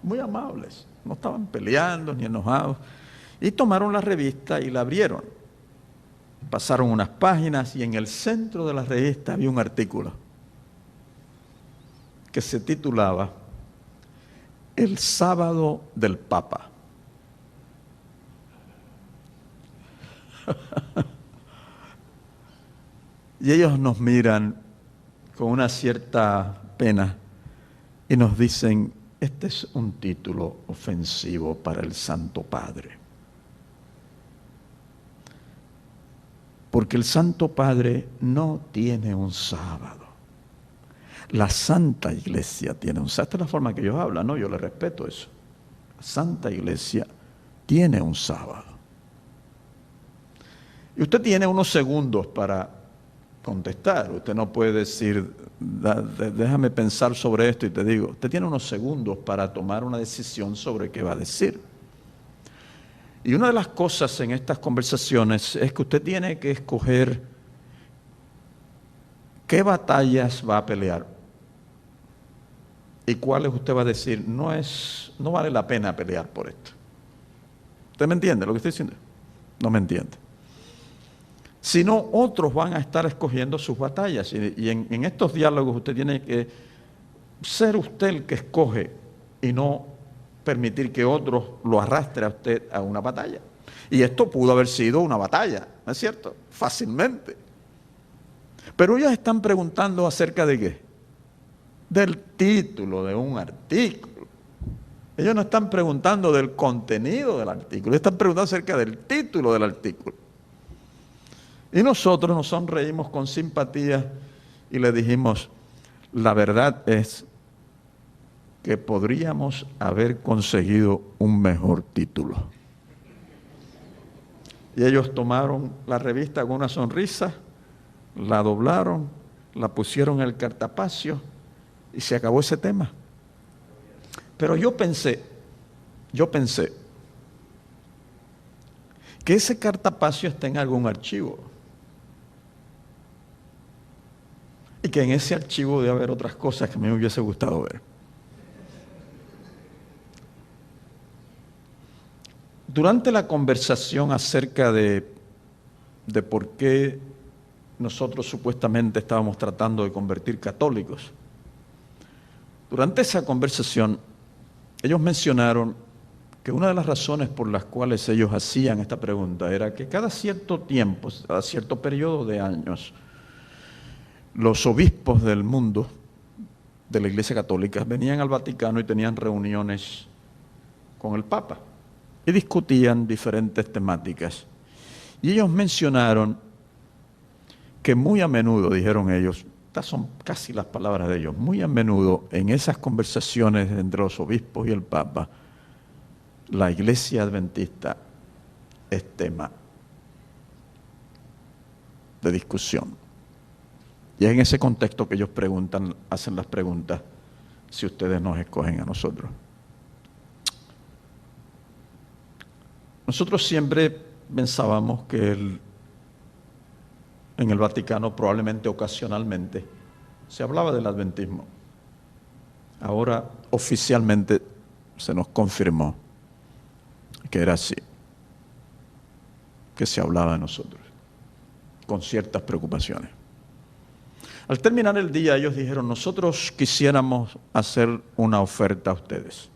S1: Muy amables. No estaban peleando ni enojados. Y tomaron la revista y la abrieron. Pasaron unas páginas y en el centro de la revista había un artículo que se titulaba El sábado del Papa. Y ellos nos miran con una cierta pena y nos dicen, este es un título ofensivo para el Santo Padre. Porque el Santo Padre no tiene un sábado. La Santa Iglesia tiene un sábado. Esta es la forma que ellos hablan, ¿no? Yo les respeto eso. La Santa Iglesia tiene un sábado. Y usted tiene unos segundos para contestar. Usted no puede decir, déjame pensar sobre esto y te digo. Usted tiene unos segundos para tomar una decisión sobre qué va a decir. Y una de las cosas en estas conversaciones es que usted tiene que escoger qué batallas va a pelear y cuáles usted va a decir, no vale la pena pelear por esto. ¿Usted me entiende lo que estoy diciendo? No me entiende. Sino otros van a estar escogiendo sus batallas. Y en estos diálogos usted tiene que ser usted el que escoge y no permitir que otros lo arrastre a usted a una batalla. Y esto pudo haber sido una batalla, ¿no es cierto? Fácilmente. Pero ellos están preguntando acerca de qué? Del título de un artículo. Ellos no están preguntando del contenido del artículo, ellos están preguntando acerca del título del artículo. Y nosotros nos sonreímos con simpatía y le dijimos, la verdad es que podríamos haber conseguido un mejor título. Y ellos tomaron la revista con una sonrisa, la doblaron, la pusieron en el cartapacio y se acabó ese tema. Pero yo pensé que ese cartapacio está en algún archivo. Y que en ese archivo debe haber otras cosas que me hubiese gustado ver. Durante la conversación acerca de por qué nosotros supuestamente estábamos tratando de convertir católicos, durante esa conversación ellos mencionaron que una de las razones por las cuales ellos hacían esta pregunta era que cada cierto tiempo, cada cierto periodo de años, los obispos del mundo, de la Iglesia Católica, venían al Vaticano y tenían reuniones con el Papa y discutían diferentes temáticas. Y ellos mencionaron que muy a menudo, dijeron ellos, estas son casi las palabras de ellos, muy a menudo en esas conversaciones entre los obispos y el Papa, la Iglesia Adventista es tema de discusión. Y es en ese contexto que ellos hacen las preguntas, si ustedes nos escogen a nosotros. Nosotros siempre pensábamos que en el Vaticano, probablemente ocasionalmente, se hablaba del adventismo. Ahora, oficialmente, se nos confirmó que era así, que se hablaba de nosotros, con ciertas preocupaciones. Al terminar el día, ellos dijeron, nosotros quisiéramos hacer una oferta a ustedes.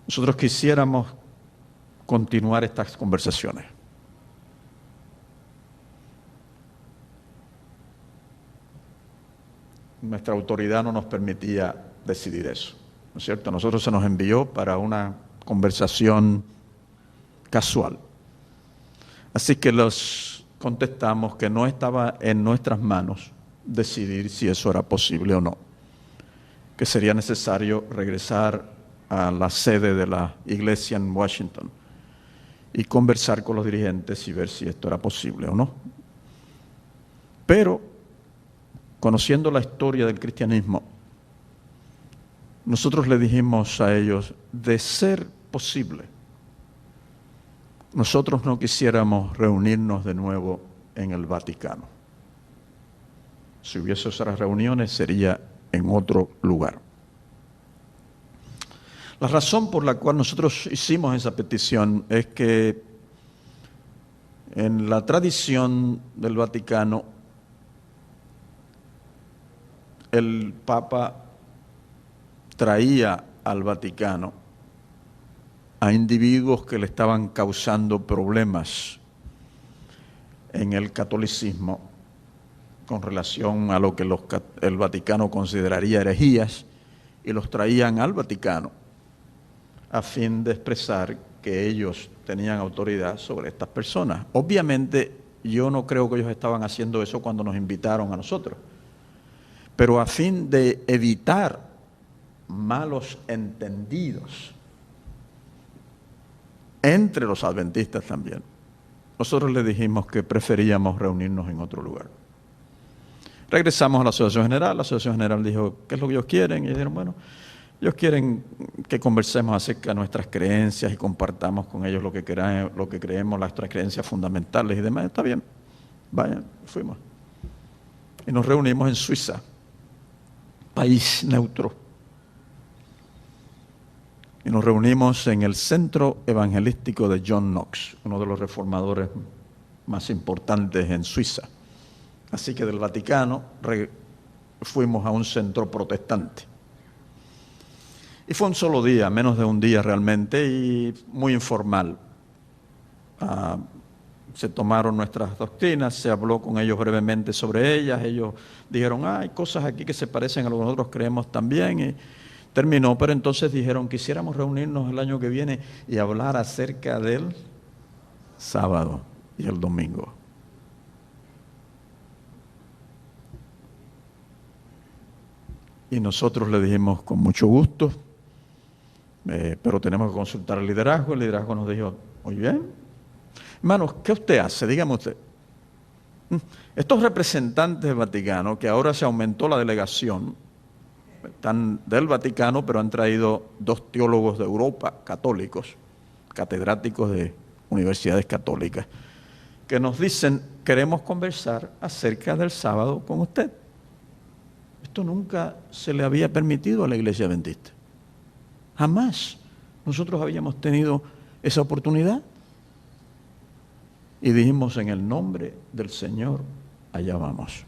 S1: Nosotros quisiéramos continuar estas conversaciones. Nuestra autoridad no nos permitía decidir eso, ¿no es cierto? A nosotros se nos envió para una conversación casual. Así que los contestamos que no estaba en nuestras manos decidir si eso era posible o no, que sería necesario regresar a la sede de la iglesia en Washington y conversar con los dirigentes y ver si esto era posible o no. Pero, conociendo la historia del cristianismo, nosotros le dijimos a ellos, de ser posible, nosotros no quisiéramos reunirnos de nuevo en el Vaticano. Si hubiese esas reuniones, sería en otro lugar. La razón por la cual nosotros hicimos esa petición es que En la tradición del Vaticano, el Papa traía al Vaticano a individuos que le estaban causando problemas en el catolicismo con relación a lo que el Vaticano consideraría herejías, y los traían al Vaticano a fin de expresar que ellos tenían autoridad sobre estas personas. Obviamente, yo no creo que ellos estaban haciendo eso cuando nos invitaron a nosotros, pero a fin de evitar malos entendidos entre los adventistas también, nosotros les dijimos que preferíamos reunirnos en otro lugar. Regresamos a la Asociación General. La Asociación General dijo, ¿qué es lo que ellos quieren? Y ellos dijeron, bueno, ellos quieren que conversemos acerca de nuestras creencias y compartamos con ellos lo que creemos, nuestras creencias fundamentales y demás. Está bien, vayan, fuimos. Y nos reunimos en Suiza, país neutro. Y nos reunimos en el Centro Evangelístico de John Knox, uno de los reformadores más importantes en Suiza. Así que del Vaticano fuimos a un centro protestante. Y fue un solo día, menos de un día realmente, y muy informal. Se tomaron nuestras doctrinas, se habló con ellos brevemente sobre ellas. Ellos dijeron, hay cosas aquí que se parecen a lo que nosotros creemos también. Y terminó, pero entonces dijeron, quisiéramos reunirnos el año que viene y hablar acerca del sábado y el domingo. Y nosotros le dijimos, con mucho gusto, pero tenemos que consultar al liderazgo. El liderazgo nos dijo, muy bien. Hermanos, ¿qué usted hace? Dígame usted. Estos representantes del Vaticano, que ahora se aumentó la delegación, están del Vaticano, pero han traído 2 teólogos de Europa, católicos, catedráticos de universidades católicas, que nos dicen, queremos conversar acerca del sábado con usted. Esto nunca se le había permitido a la Iglesia Adventista. Jamás nosotros habíamos tenido esa oportunidad. Y dijimos, en el nombre del Señor, allá vamos.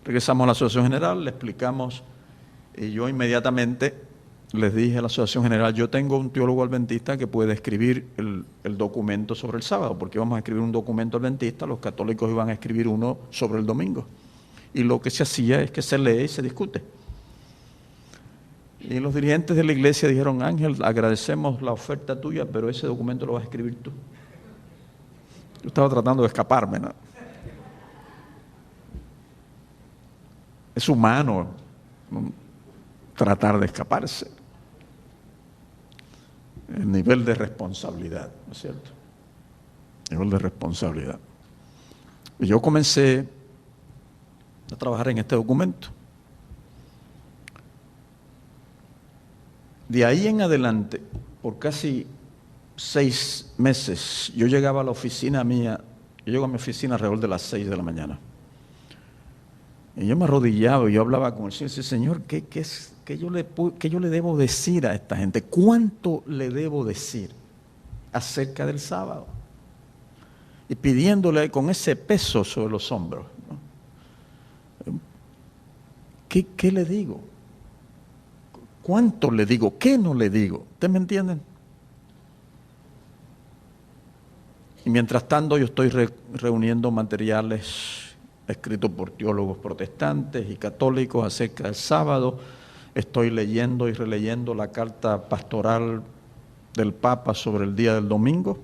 S1: Regresamos a la Asociación General, le explicamos, y yo inmediatamente les dije a la Asociación General, yo tengo un teólogo adventista que puede escribir el documento sobre el sábado, porque vamos a escribir un documento adventista, los católicos iban a escribir uno sobre el domingo. Y lo que se hacía es que se lee y se discute. Y los dirigentes de la iglesia dijeron, Ángel, agradecemos la oferta tuya, pero ese documento lo vas a escribir tú. Yo estaba tratando de escaparme, ¿no? Es humano, ¿no?, tratar de escaparse. El nivel de responsabilidad, ¿no es cierto? El nivel de responsabilidad. Y yo comencé a trabajar en este documento. De ahí en adelante, por casi 6 meses, yo llegaba a la oficina mía, yo llego a mi oficina alrededor de las 6 de la mañana. Y yo me arrodillaba y yo hablaba con el Señor y decía, Señor, ¿qué yo le debo decir a esta gente? ¿Cuánto le debo decir acerca del sábado? Y pidiéndole con ese peso sobre los hombros, ¿no? ¿Qué le digo? ¿Cuánto le digo? ¿Qué no le digo? ¿Ustedes me entienden? Y mientras tanto yo estoy reuniendo materiales escritos por teólogos protestantes y católicos acerca del sábado. Estoy leyendo y releyendo la carta pastoral del Papa sobre el día del domingo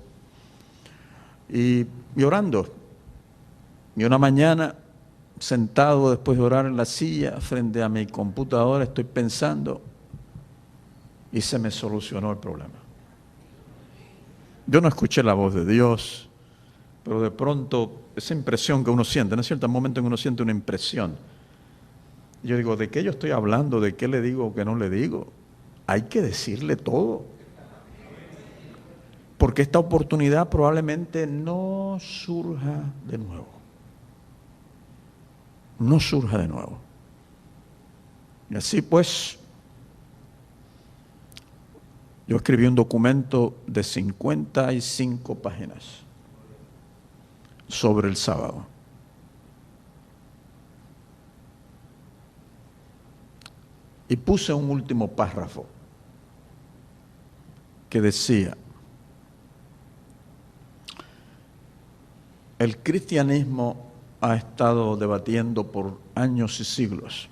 S1: y orando. Y una mañana, sentado después de orar en la silla frente a mi computadora, estoy pensando y se me solucionó el problema. Yo no escuché la voz de Dios, pero de pronto esa impresión que uno siente, ¿no es cierto? En un momento en que uno siente una impresión. Yo digo, ¿de qué yo estoy hablando? ¿De qué le digo o qué no le digo? Hay que decirle todo. Porque esta oportunidad probablemente no surja de nuevo. No surja de nuevo. Y así pues, yo escribí un documento de 55 páginas sobre el sábado. Y puse un último párrafo que decía: el cristianismo ha estado debatiendo por años y siglos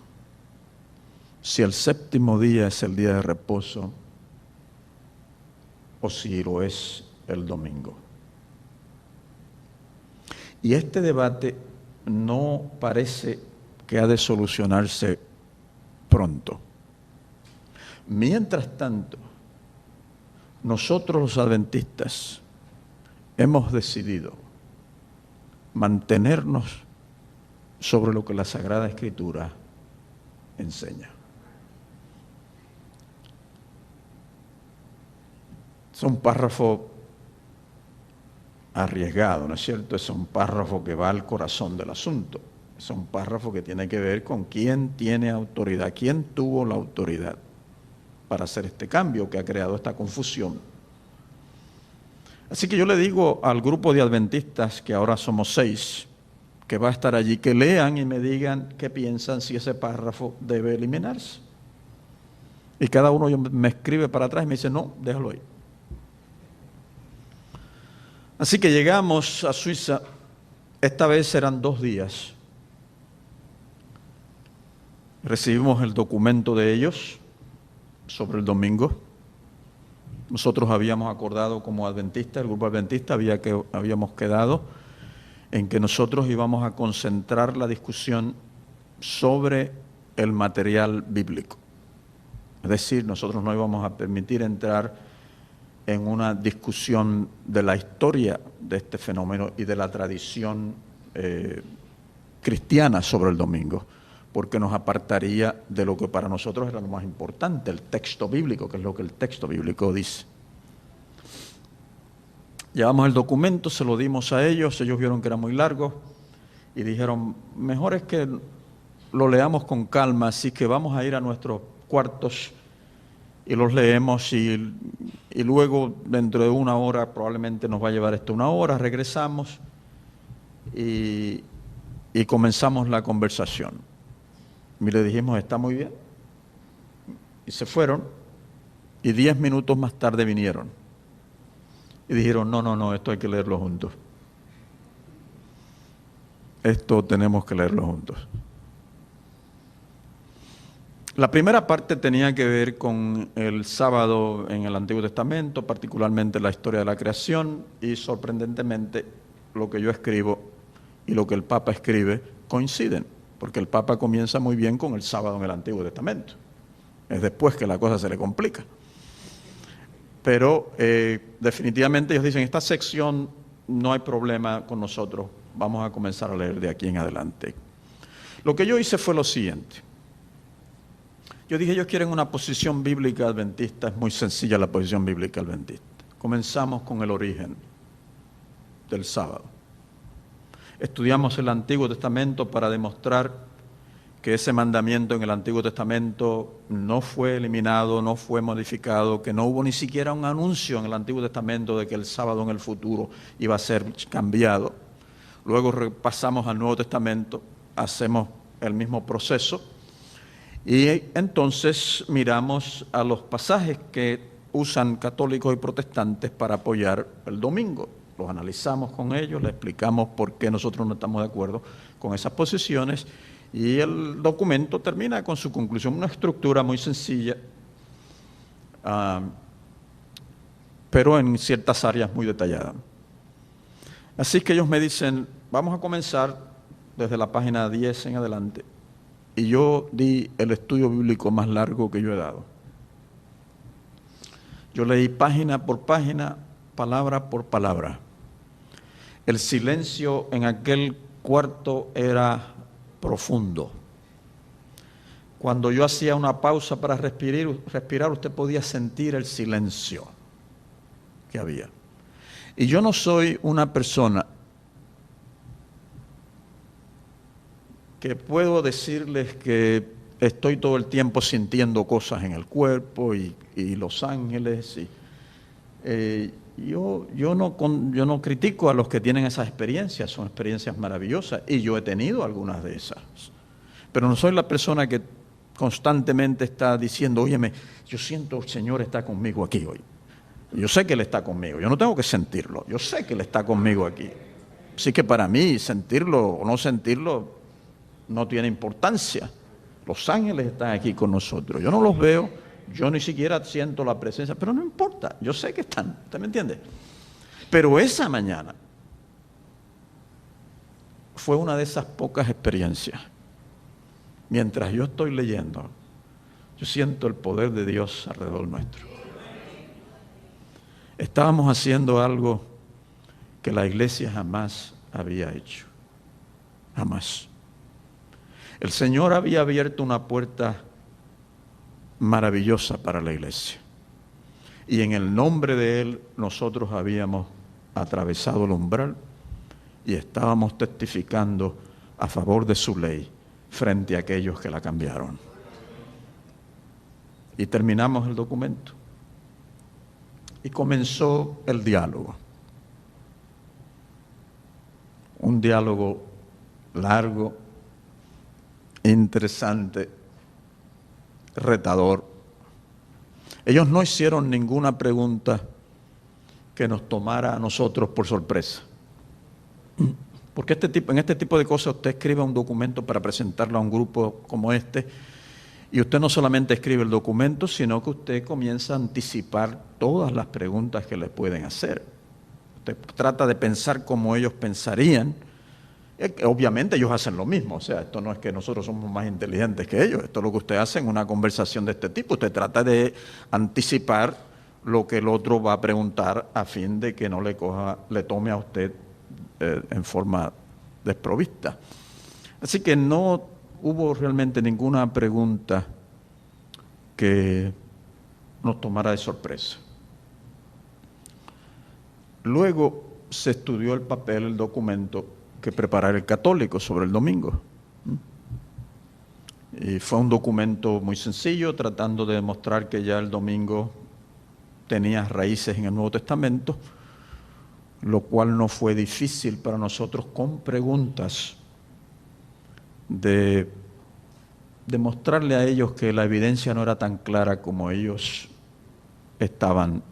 S1: si el séptimo día es el día de reposo o si lo es el domingo. Y este debate no parece que ha de solucionarse pronto. Mientras tanto, nosotros los adventistas hemos decidido mantenernos sobre lo que la Sagrada Escritura enseña. Es un párrafo arriesgado, ¿no es cierto? Es un párrafo que va al corazón del asunto. Es un párrafo que tiene que ver con quién tiene autoridad, quién tuvo la autoridad para hacer este cambio que ha creado esta confusión. Así que yo le digo al grupo de adventistas, que ahora somos 6, que va a estar allí, que lean y me digan qué piensan si ese párrafo debe eliminarse. Y cada uno me escribe para atrás y me dice, no, déjalo ahí. Así que llegamos a Suiza, esta vez serán 2 días. Recibimos el documento de ellos sobre el domingo. Nosotros habíamos acordado como adventistas, el grupo adventista habíamos quedado en que nosotros íbamos a concentrar la discusión sobre el material bíblico. Es decir, nosotros no íbamos a permitir entrar en una discusión de la historia de este fenómeno y de la tradición cristiana sobre el domingo, porque nos apartaría de lo que para nosotros era lo más importante, el texto bíblico, que es lo que el texto bíblico dice. Llevamos el documento, se lo dimos a ellos vieron que era muy largo y dijeron, mejor es que lo leamos con calma, así que vamos a ir a nuestros cuartos y los leemos y luego dentro de 1 hora, probablemente nos va a llevar esto 1 hora, regresamos y comenzamos la conversación. Y le dijimos, está muy bien. Y se fueron y 10 minutos más tarde vinieron y dijeron, no, esto hay que leerlo juntos. Esto tenemos que leerlo juntos. La primera parte tenía que ver con el sábado en el Antiguo Testamento, particularmente la historia de la creación, y sorprendentemente lo que yo escribo y lo que el Papa escribe coinciden, porque el Papa comienza muy bien con el sábado en el Antiguo Testamento. Es después que la cosa se le complica. Pero definitivamente ellos dicen, esta sección no hay problema con nosotros, vamos a comenzar a leer de aquí en adelante. Lo que yo hice fue lo siguiente. Yo dije, ellos quieren una posición bíblica adventista, es muy sencilla la posición bíblica adventista. Comenzamos con el origen del sábado. Estudiamos el Antiguo Testamento para demostrar que ese mandamiento en el Antiguo Testamento no fue eliminado, no fue modificado, que no hubo ni siquiera un anuncio en el Antiguo Testamento de que el sábado en el futuro iba a ser cambiado. Luego repasamos al Nuevo Testamento, hacemos el mismo proceso. Y entonces miramos a los pasajes que usan católicos y protestantes para apoyar el domingo. Los analizamos con ellos, les explicamos por qué nosotros no estamos de acuerdo con esas posiciones y el documento termina con su conclusión, una estructura muy sencilla, pero en ciertas áreas muy detallada. Así que ellos me dicen, vamos a comenzar desde la página 10 en adelante. Y yo di el estudio bíblico más largo que yo he dado. Yo leí página por página, palabra por palabra. El silencio en aquel cuarto era profundo. Cuando yo hacía una pausa para respirar, usted podía sentir el silencio que había. Y yo no soy una persona que puedo decirles que estoy todo el tiempo sintiendo cosas en el cuerpo y los ángeles. yo no critico a los que tienen esas experiencias, son experiencias maravillosas, y yo he tenido algunas de esas. Pero no soy la persona que constantemente está diciendo, óyeme, yo siento el Señor está conmigo aquí hoy. Yo sé que Él está conmigo, yo no tengo que sentirlo, yo sé que Él está conmigo aquí. Así que para mí sentirlo o no sentirlo no tiene importancia. Los ángeles están aquí con nosotros, yo no los veo, yo ni siquiera siento la presencia, pero no importa, yo sé que están, ¿usted me entiende? Pero esa mañana fue una de esas pocas experiencias. Mientras yo estoy leyendo, yo siento el poder de Dios alrededor nuestro. Estábamos haciendo algo que la iglesia jamás había hecho. Jamás. El Señor había abierto una puerta maravillosa para la iglesia. Y en el nombre de Él nosotros habíamos atravesado el umbral y estábamos testificando a favor de su ley frente a aquellos que la cambiaron. Y terminamos el documento. Y comenzó el diálogo. Un diálogo largo, interesante, retador. Ellos no hicieron ninguna pregunta que nos tomara a nosotros por sorpresa. Porque en este tipo de cosas usted escribe un documento para presentarlo a un grupo como este, y usted no solamente escribe el documento, sino que usted comienza a anticipar todas las preguntas que le pueden hacer. Usted trata de pensar como ellos pensarían. Obviamente ellos hacen lo mismo, o sea, esto no es que nosotros somos más inteligentes que ellos, esto es lo que usted hace en una conversación de este tipo. Usted trata de anticipar lo que el otro va a preguntar a fin de que no le tome a usted en forma desprovista. Así que no hubo realmente ninguna pregunta que nos tomara de sorpresa. Luego se estudió el papel, el documento que preparara el católico sobre el domingo. Y fue un documento muy sencillo, tratando de demostrar que ya el domingo tenía raíces en el Nuevo Testamento, lo cual no fue difícil para nosotros, con preguntas de demostrarle a ellos que la evidencia no era tan clara como ellos estaban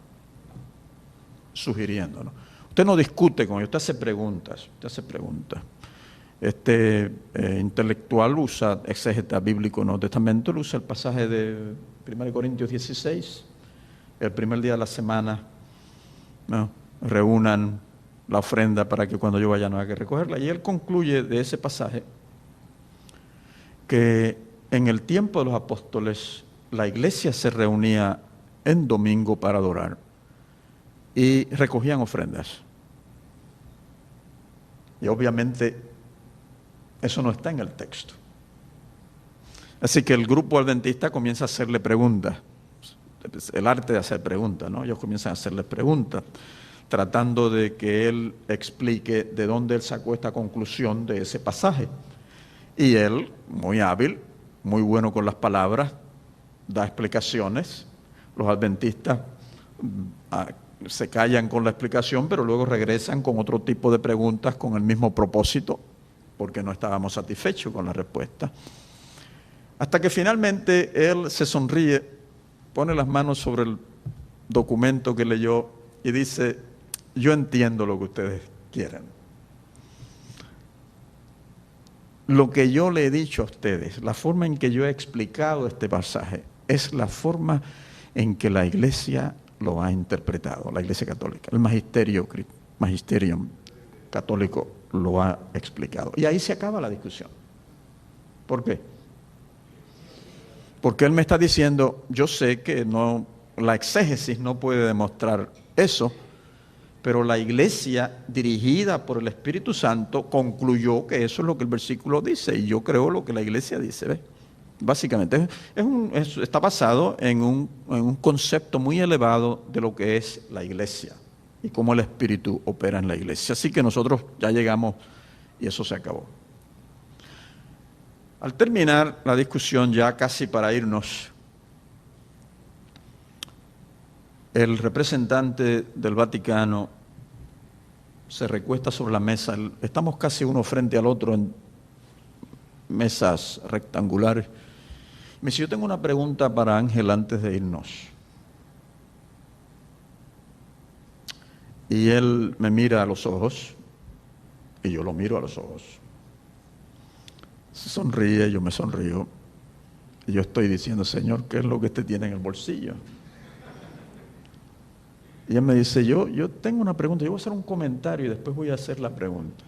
S1: sugiriendo, ¿no? Usted no discute con ellos, usted hace preguntas. Este intelectual usa exégeta bíblico en el Nuevo Testamento, él usa el pasaje de 1 Corintios 16, el primer día de la semana, ¿no?, reúnan la ofrenda para que cuando yo vaya no haya que recogerla. Y él concluye de ese pasaje que en el tiempo de los apóstoles la iglesia se reunía en domingo para adorar y recogían ofrendas. Y obviamente eso no está en el texto. Así que el grupo adventista comienza a hacerle preguntas. El arte de hacer preguntas, ¿no? Ellos comienzan a hacerle preguntas, tratando de que él explique de dónde él sacó esta conclusión de ese pasaje. Y él, muy hábil, muy bueno con las palabras, da explicaciones. Los adventistas se callan con la explicación, pero luego regresan con otro tipo de preguntas con el mismo propósito, porque no estábamos satisfechos con la respuesta. Hasta que finalmente él se sonríe, pone las manos sobre el documento que leyó y dice: yo entiendo lo que ustedes quieren. Lo que yo le he dicho a ustedes, la forma en que yo he explicado este pasaje, es la forma en que la iglesia lo ha interpretado, la iglesia católica, el magisterium católico lo ha explicado. Y ahí se acaba la discusión. ¿Por qué? Porque él me está diciendo, yo sé que la exégesis no puede demostrar eso, pero la iglesia dirigida por el Espíritu Santo concluyó que eso es lo que el versículo dice, y yo creo lo que la iglesia dice, ¿ves? Básicamente está basado en un concepto muy elevado de lo que es la iglesia y cómo el Espíritu opera en la iglesia. Así que nosotros ya llegamos y eso se acabó. Al terminar la discusión, ya casi para irnos, el representante del Vaticano se recuesta sobre la mesa. Estamos casi uno frente al otro en mesas rectangulares. Me dice, yo tengo una pregunta para Ángel antes de irnos. Y él me mira a los ojos y yo lo miro a los ojos. Se sonríe, yo me sonrío. Y yo estoy diciendo, Señor, ¿qué es lo que usted tiene en el bolsillo? Y él me dice, yo tengo una pregunta, yo voy a hacer un comentario y después voy a hacer la pregunta.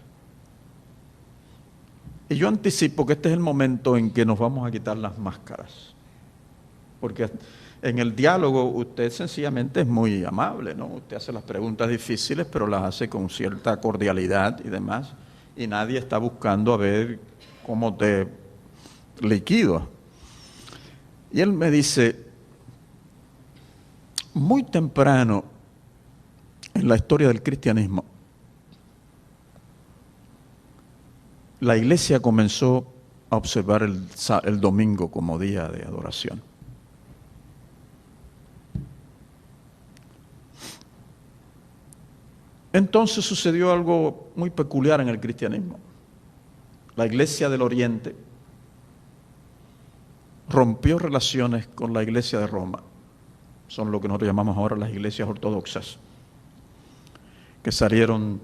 S1: Y yo anticipo que este es el momento en que nos vamos a quitar las máscaras. Porque en el diálogo usted sencillamente es muy amable, ¿no? Usted hace las preguntas difíciles, pero las hace con cierta cordialidad y demás. Y nadie está buscando a ver cómo te liquido. Y él me dice, muy temprano en la historia del cristianismo, la iglesia comenzó a observar el domingo como día de adoración. Entonces sucedió algo muy peculiar en el cristianismo. La iglesia del Oriente rompió relaciones con la iglesia de Roma. Son lo que nosotros llamamos ahora las iglesias ortodoxas, que salieron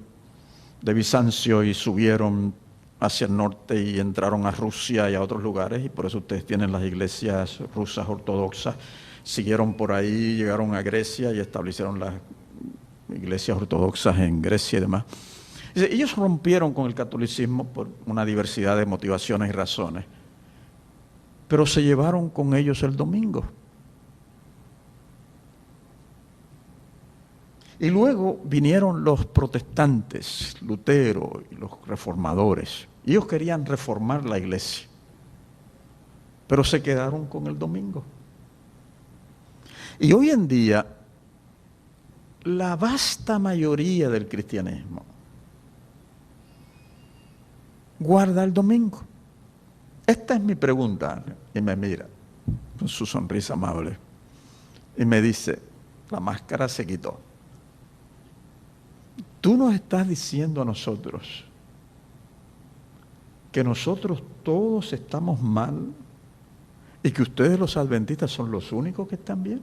S1: de Bizancio y subieron hacia el norte y entraron a Rusia y a otros lugares, y por eso ustedes tienen las iglesias rusas ortodoxas. Siguieron por ahí, llegaron a Grecia y establecieron las iglesias ortodoxas en Grecia y demás. Ellos rompieron con el catolicismo por una diversidad de motivaciones y razones, pero se llevaron con ellos el domingo. Y luego vinieron los protestantes, Lutero y los reformadores. Ellos querían reformar la iglesia, pero se quedaron con el domingo. Y hoy en día, la vasta mayoría del cristianismo guarda el domingo. Esta es mi pregunta. Y me mira con su sonrisa amable y me dice, la máscara se quitó. Tú nos estás diciendo a nosotros que nosotros todos estamos mal y que ustedes los adventistas son los únicos que están bien.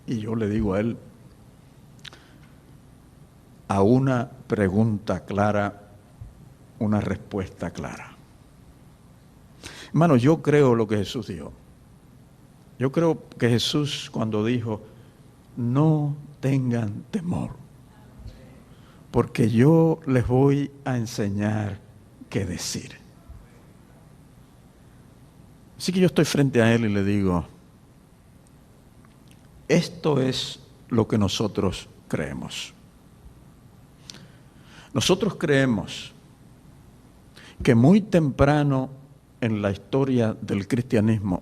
S1: Y yo le digo a él, a una pregunta clara, una respuesta clara. Hermano, yo creo lo que Jesús dijo. Yo creo que Jesús cuando dijo, no tengan temor, porque yo les voy a enseñar qué decir. Así que yo estoy frente a él y le digo, esto es lo que nosotros creemos. Nosotros creemos que muy temprano en la historia del cristianismo,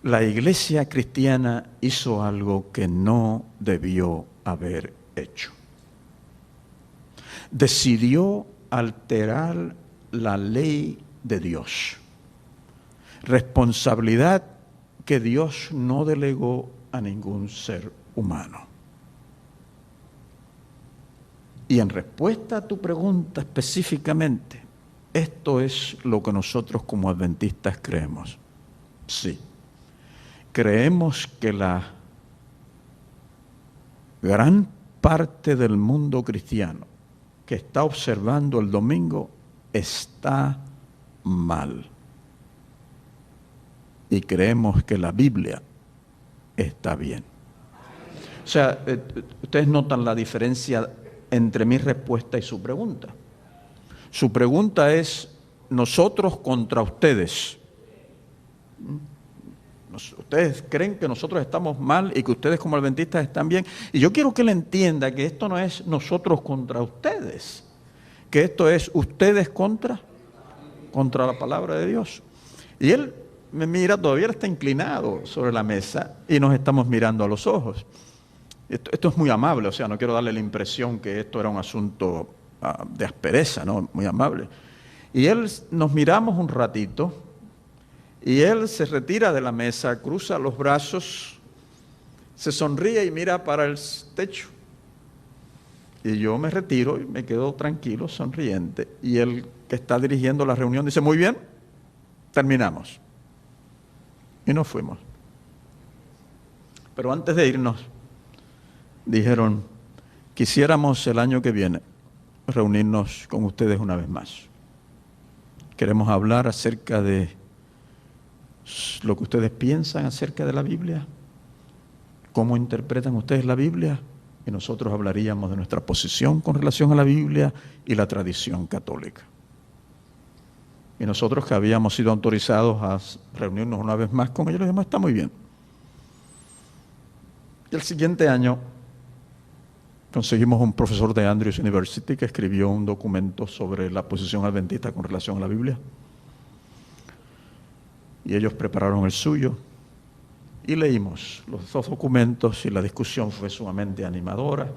S1: la iglesia cristiana hizo algo que no debió haber hecho. Decidió alterar la ley de Dios, responsabilidad que Dios no delegó a ningún ser humano. Y en respuesta a tu pregunta específicamente, esto es lo que nosotros como adventistas creemos. Sí, creemos que la gran parte del mundo cristiano que está observando el domingo está mal. Y creemos que la Biblia está bien. O sea, ustedes notan la diferencia entre mi respuesta y su pregunta. Su pregunta es, nosotros contra ustedes. Ustedes creen que nosotros estamos mal y que ustedes como adventistas están bien. Y yo quiero que él entienda que esto no es nosotros contra ustedes, que esto es ustedes contra la palabra de Dios. Y él me mira, todavía está inclinado sobre la mesa y nos estamos mirando a los ojos. Esto es muy amable, o sea, no quiero darle la impresión que esto era un asunto de aspereza, ¿no? Muy amable. Y nos miramos un ratito, y él se retira de la mesa, cruza los brazos, se sonríe y mira para el techo. Y yo me retiro y me quedo tranquilo, sonriente. Y el que está dirigiendo la reunión dice, muy bien, terminamos. Y nos fuimos. Pero antes de irnos, dijeron, quisiéramos el año que viene reunirnos con ustedes una vez más. Queremos hablar acerca de lo que ustedes piensan acerca de la Biblia, cómo interpretan ustedes la Biblia, y nosotros hablaríamos de nuestra posición con relación a la Biblia y la tradición católica. Y nosotros, que habíamos sido autorizados a reunirnos una vez más con ellos, les dijimos, está muy bien. Y el siguiente año conseguimos un profesor de Andrews University que escribió un documento sobre la posición adventista con relación a la Biblia. Y ellos prepararon el suyo y leímos los dos documentos, y la discusión fue sumamente animadora,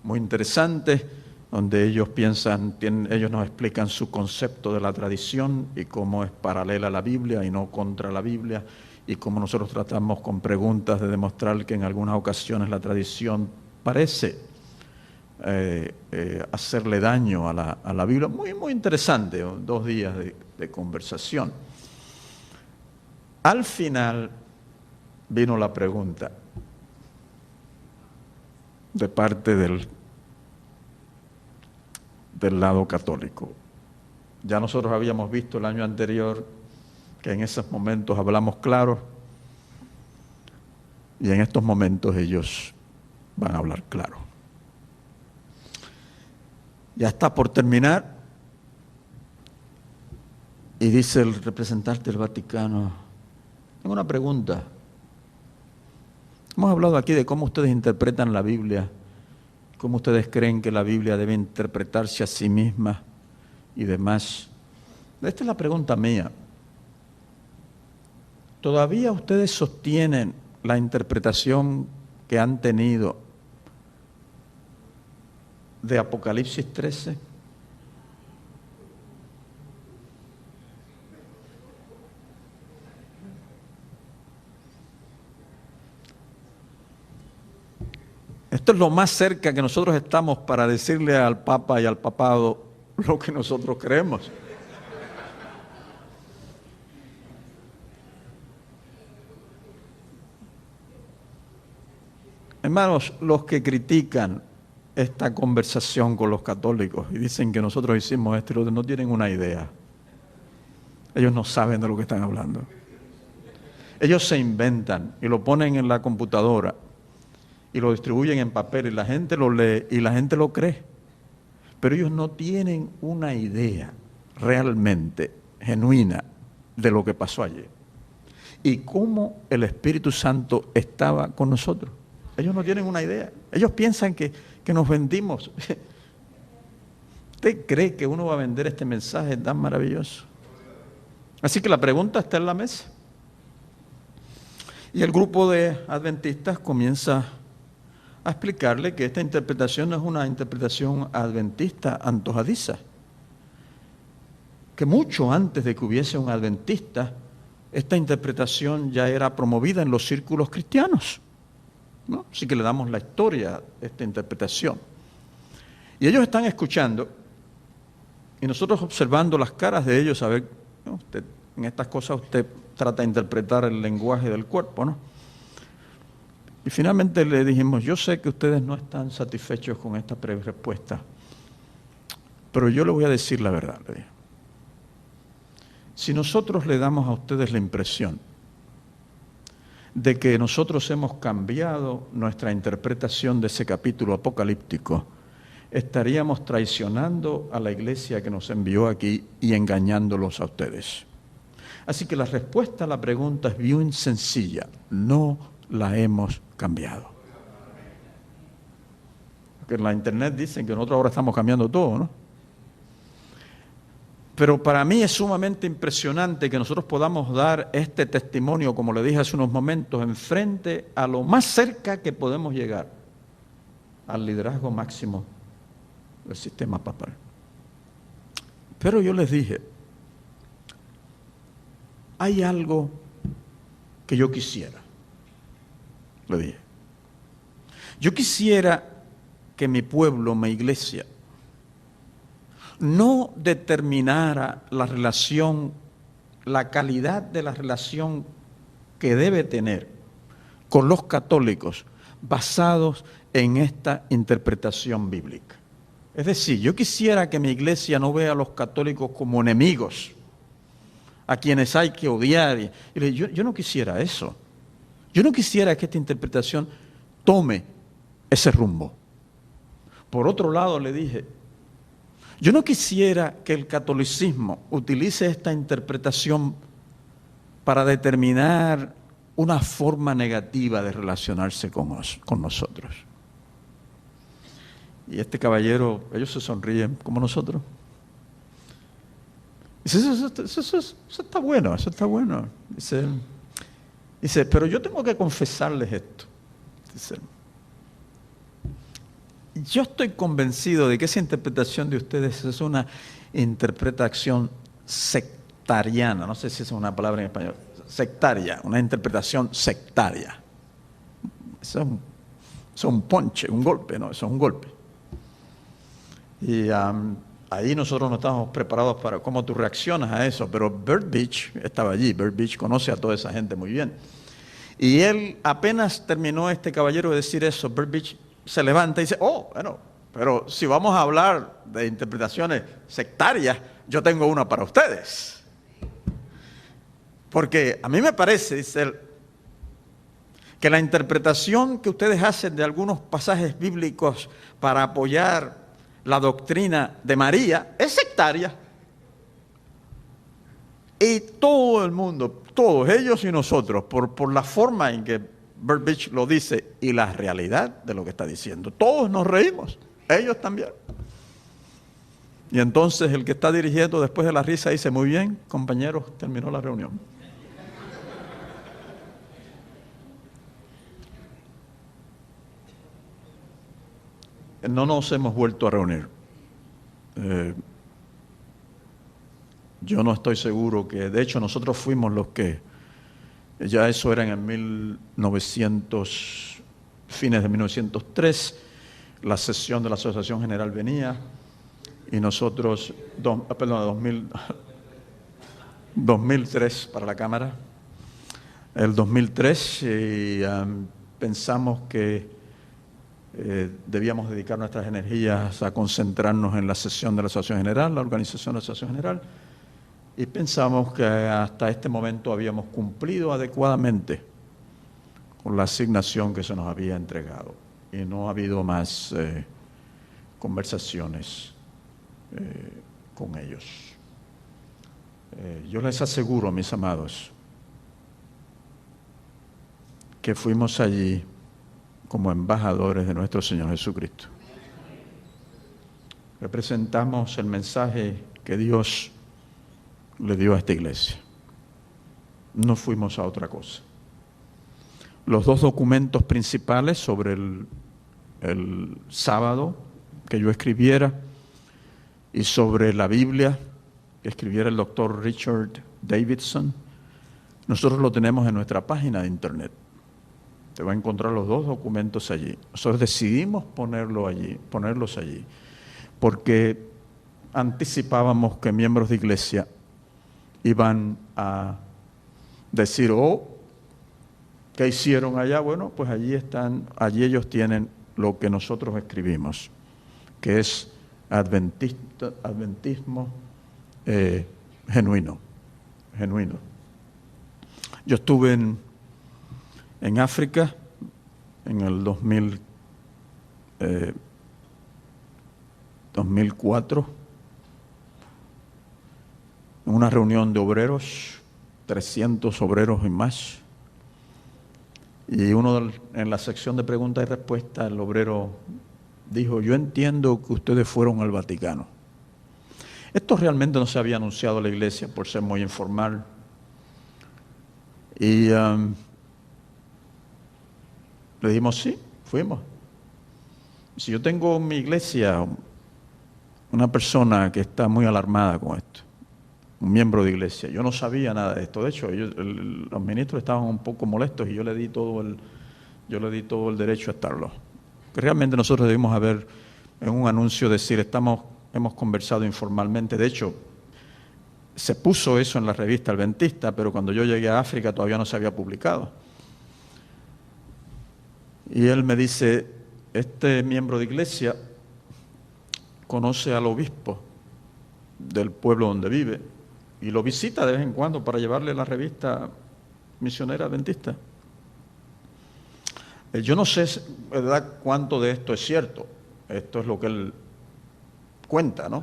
S1: muy interesante, donde ellos ellos nos explican su concepto de la tradición y cómo es paralela a la Biblia y no contra la Biblia, y cómo nosotros tratamos con preguntas de demostrar que en algunas ocasiones la tradición parece hacerle daño a la Biblia. Muy, muy interesante, 2 días de conversación. Al final vino la pregunta de parte del lado católico. Ya nosotros habíamos visto el año anterior que en esos momentos hablamos claro, y en estos momentos ellos van a hablar claro. Ya está por terminar, y dice el representante del Vaticano, tengo una pregunta. Hemos hablado aquí de cómo ustedes interpretan la Biblia, cómo ustedes creen que la Biblia debe interpretarse a sí misma y demás. Esta es la pregunta mía. ¿Todavía ustedes sostienen la interpretación que han tenido de Apocalipsis 13? Esto es lo más cerca que nosotros estamos para decirle al Papa y al Papado lo que nosotros creemos. Hermanos, los que critican esta conversación con los católicos y dicen que nosotros hicimos esto y lo otro, no tienen una idea. Ellos no saben de lo que están hablando. Ellos se inventan y lo ponen en la computadora y lo distribuyen en papel, y la gente lo lee y la gente lo cree. Pero ellos no tienen una idea realmente genuina de lo que pasó ayer y cómo el Espíritu Santo estaba con nosotros. Ellos no tienen una idea. Ellos piensan que nos vendimos. ¿Usted cree que uno va a vender este mensaje tan maravilloso? Así que la pregunta está en la mesa. Y el grupo de adventistas comienza a explicarle que esta interpretación no es una interpretación adventista antojadiza, que mucho antes de que hubiese un adventista, esta interpretación ya era promovida en los círculos cristianos, ¿no? Así que le damos la historia de esta interpretación. Y ellos están escuchando, y nosotros observando las caras de ellos, a ver, ¿no? En estas cosas usted trata de interpretar el lenguaje del cuerpo, ¿no? Y finalmente le dijimos, yo sé que ustedes no están satisfechos con esta respuesta, pero yo le voy a decir la verdad, le dije. Si nosotros le damos a ustedes la impresión de que nosotros hemos cambiado nuestra interpretación de ese capítulo apocalíptico, estaríamos traicionando a la iglesia que nos envió aquí y engañándolos a ustedes. Así que la respuesta a la pregunta es bien sencilla, no la hemos cambiado. Porque en la internet dicen que nosotros ahora estamos cambiando todo, ¿no? Pero para mí es sumamente impresionante que nosotros podamos dar este testimonio, como le dije hace unos momentos, en frente a lo más cerca que podemos llegar al liderazgo máximo del sistema papal. Pero yo les dije, hay algo que yo quisiera, le dije. Yo quisiera que mi pueblo, mi iglesia, no determinara la relación, la calidad de la relación que debe tener con los católicos basados en esta interpretación bíblica. Es decir, yo quisiera que mi iglesia no vea a los católicos como enemigos, a quienes hay que odiar. Yo no quisiera eso. Yo no quisiera que esta interpretación tome ese rumbo. Por otro lado, le dije, yo no quisiera que el catolicismo utilice esta interpretación para determinar una forma negativa de relacionarse con nosotros. Y este caballero, ellos se sonríen como nosotros. Dice, eso está bueno, eso está bueno. Dice, pero yo tengo que confesarles esto. Dice, yo estoy convencido de que esa interpretación de ustedes es una interpretación sectariana. No sé si es una palabra en español. Sectaria, una interpretación sectaria. Eso es un ponche, un golpe, ¿no? Eso es un golpe. Y ahí nosotros no estábamos preparados para cómo tú reaccionas a eso, pero Bert Beach estaba allí. Bert Beach conoce a toda esa gente muy bien. Y él, apenas terminó este caballero de decir eso, Bert Beach se levanta y dice, bueno, pero si vamos a hablar de interpretaciones sectarias, yo tengo una para ustedes. Porque a mí me parece, dice él, que la interpretación que ustedes hacen de algunos pasajes bíblicos para apoyar la doctrina de María es sectaria. Y todo el mundo, todos ellos y nosotros, por la forma en que Bert Beach lo dice y la realidad de lo que está diciendo, todos nos reímos, ellos también. Y entonces el que está dirigiendo después de la risa dice, muy bien, compañeros, terminó la reunión. No nos hemos vuelto a reunir. Yo no estoy seguro que, de hecho, nosotros fuimos los que, ya eso era en el 1900, fines de 1903, la sesión de la Asociación General venía, y nosotros, 2003 para la Cámara, el 2003, pensamos que debíamos dedicar nuestras energías a concentrarnos en la sesión de la Asociación General, la organización de la Asociación General, y pensamos que hasta este momento habíamos cumplido adecuadamente con la asignación que se nos había entregado y no ha habido más conversaciones con ellos. Yo les aseguro, mis amados, que fuimos allí como embajadores de nuestro Señor Jesucristo. Representamos el mensaje que Dios le dio a esta iglesia. No fuimos a otra cosa. Los dos documentos principales sobre el sábado que yo escribiera y sobre la Biblia que escribiera el doctor Richard Davidson, nosotros lo tenemos en nuestra página de internet. Te va a encontrar los dos documentos allí. Nosotros decidimos ponerlos allí, porque anticipábamos que miembros de iglesia iban a decir, ¿qué hicieron allá? Bueno, pues allí ellos tienen lo que nosotros escribimos, que es adventismo genuino. Yo estuve en África en el 2004, en una reunión de obreros, 300 obreros y más, y en la sección de preguntas y respuestas el obrero dijo, yo entiendo que ustedes fueron al Vaticano. Esto realmente no se había anunciado a la iglesia por ser muy informal, y le dijimos, sí, fuimos. Si yo tengo en mi iglesia una persona que está muy alarmada con esto, un miembro de iglesia. Yo no sabía nada de esto. De hecho, los ministros estaban un poco molestos y yo le di todo el derecho a estarlo. Que realmente nosotros debimos haber, en un anuncio, decir, hemos conversado informalmente. De hecho, se puso eso en la revista Adventista, pero cuando yo llegué a África todavía no se había publicado. Y él me dice, este miembro de iglesia conoce al obispo del pueblo donde vive y lo visita de vez en cuando para llevarle la revista misionera adventista. Yo no sé, ¿verdad?, cuánto de esto es cierto. Esto es lo que él cuenta, ¿no?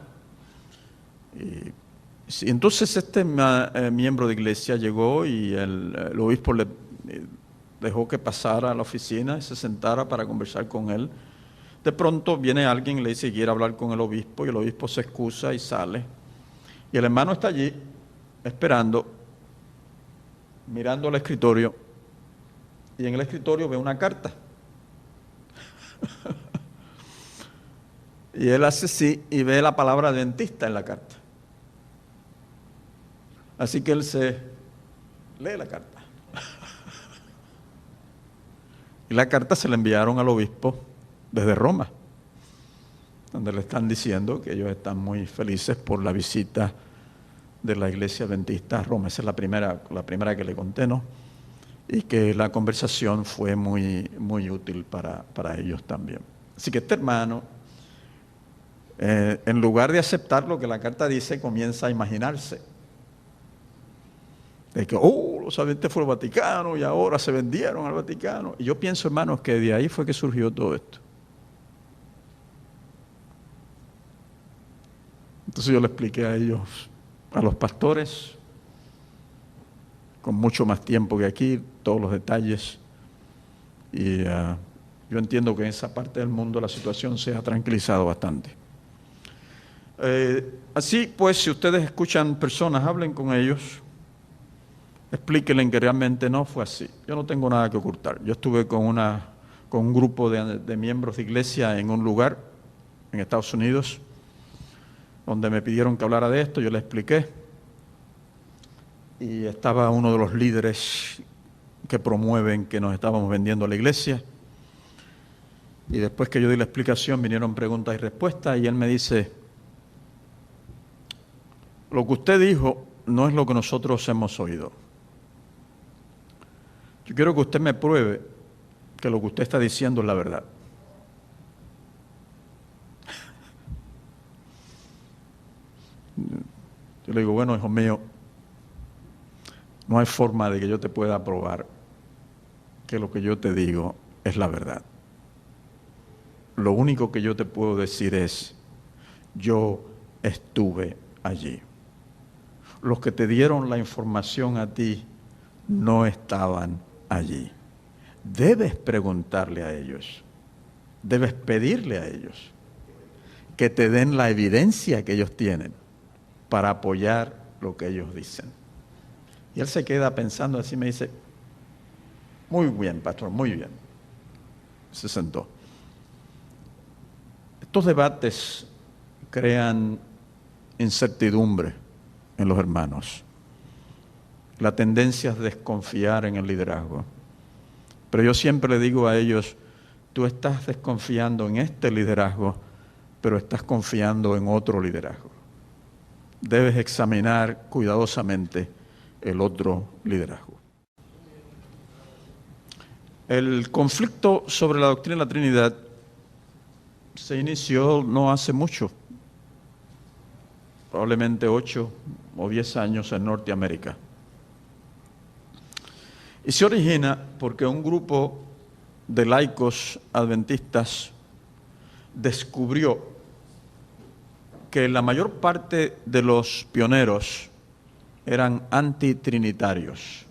S1: Y entonces este miembro de iglesia llegó y el obispo le dejó que pasara a la oficina y se sentara para conversar con él. De pronto viene alguien y le dice que quiere hablar con el obispo y el obispo se excusa y sale. Y el hermano está allí esperando, mirando al escritorio, y en el escritorio ve una carta. Y él hace así y ve la palabra adventista en la carta. Así que él se lee la carta. Y la carta se la enviaron al obispo desde Roma, donde le están diciendo que ellos están muy felices por la visita de la iglesia adventista a Roma. Esa es la primera que le conté, ¿no? Y que la conversación fue muy, muy útil para ellos también. Así que este hermano, en lugar de aceptar lo que la carta dice, comienza a imaginarse. De que, los adventistas fueron al Vaticano y ahora se vendieron al Vaticano. Y yo pienso, hermanos, que de ahí fue que surgió todo esto. Entonces yo le expliqué a ellos, a los pastores, con mucho más tiempo que aquí, todos los detalles. Y yo entiendo que en esa parte del mundo la situación se ha tranquilizado bastante. Así pues, si ustedes escuchan personas, hablen con ellos, explíquenle que realmente no fue así. Yo no tengo nada que ocultar. Yo estuve con un grupo de miembros de iglesia en un lugar en Estados Unidos, donde me pidieron que hablara de esto, yo les expliqué. Y estaba uno de los líderes que promueven que nos estábamos vendiendo a la iglesia. Y después que yo di la explicación, vinieron preguntas y respuestas, y él me dice, lo que usted dijo no es lo que nosotros hemos oído. Yo quiero que usted me pruebe que lo que usted está diciendo es la verdad. Yo le digo, bueno, hijo mío, no hay forma de que yo te pueda probar que lo que yo te digo es la verdad. Lo único que yo te puedo decir es, yo estuve allí. Los que te dieron la información a ti no estaban allí. Debes preguntarle a ellos, debes pedirle a ellos que te den la evidencia que ellos tienen para apoyar lo que ellos dicen. Y él se queda pensando así, me dice, muy bien, pastor, muy bien. Se sentó. Estos debates crean incertidumbre en los hermanos. La tendencia es desconfiar en el liderazgo. Pero yo siempre le digo a ellos, tú estás desconfiando en este liderazgo, pero estás confiando en otro liderazgo. Debes examinar cuidadosamente el otro liderazgo. El conflicto sobre la doctrina de la Trinidad se inició no hace mucho, probablemente 8 o 10 años en Norteamérica. Y se origina porque un grupo de laicos adventistas descubrió que la mayor parte de los pioneros eran antitrinitarios.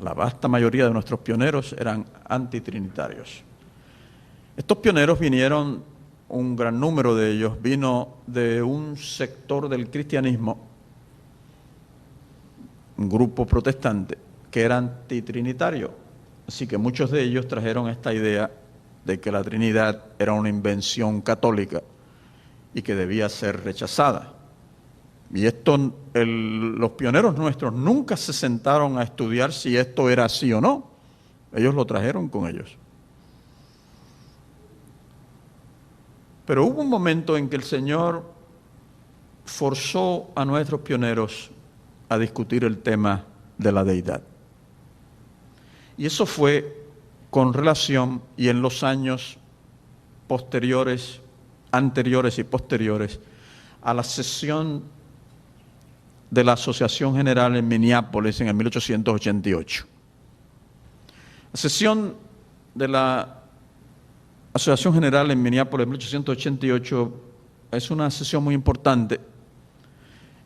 S1: La vasta mayoría de nuestros pioneros eran antitrinitarios. Estos pioneros vinieron, un gran número de ellos, vino de un sector del cristianismo, un grupo protestante, que era antitrinitario. Así que muchos de ellos trajeron esta idea de que la Trinidad era una invención católica y que debía ser rechazada. Y esto, los pioneros nuestros nunca se sentaron a estudiar si esto era así o no. Ellos lo trajeron con ellos. Pero hubo un momento en que el Señor forzó a nuestros pioneros a discutir el tema de la deidad. Y eso fue con relación, y en los años anteriores y posteriores, a la sesión de la Asociación General en Minneapolis en el 1888. La sesión de la Asociación General en Minneapolis en 1888 es una sesión muy importante.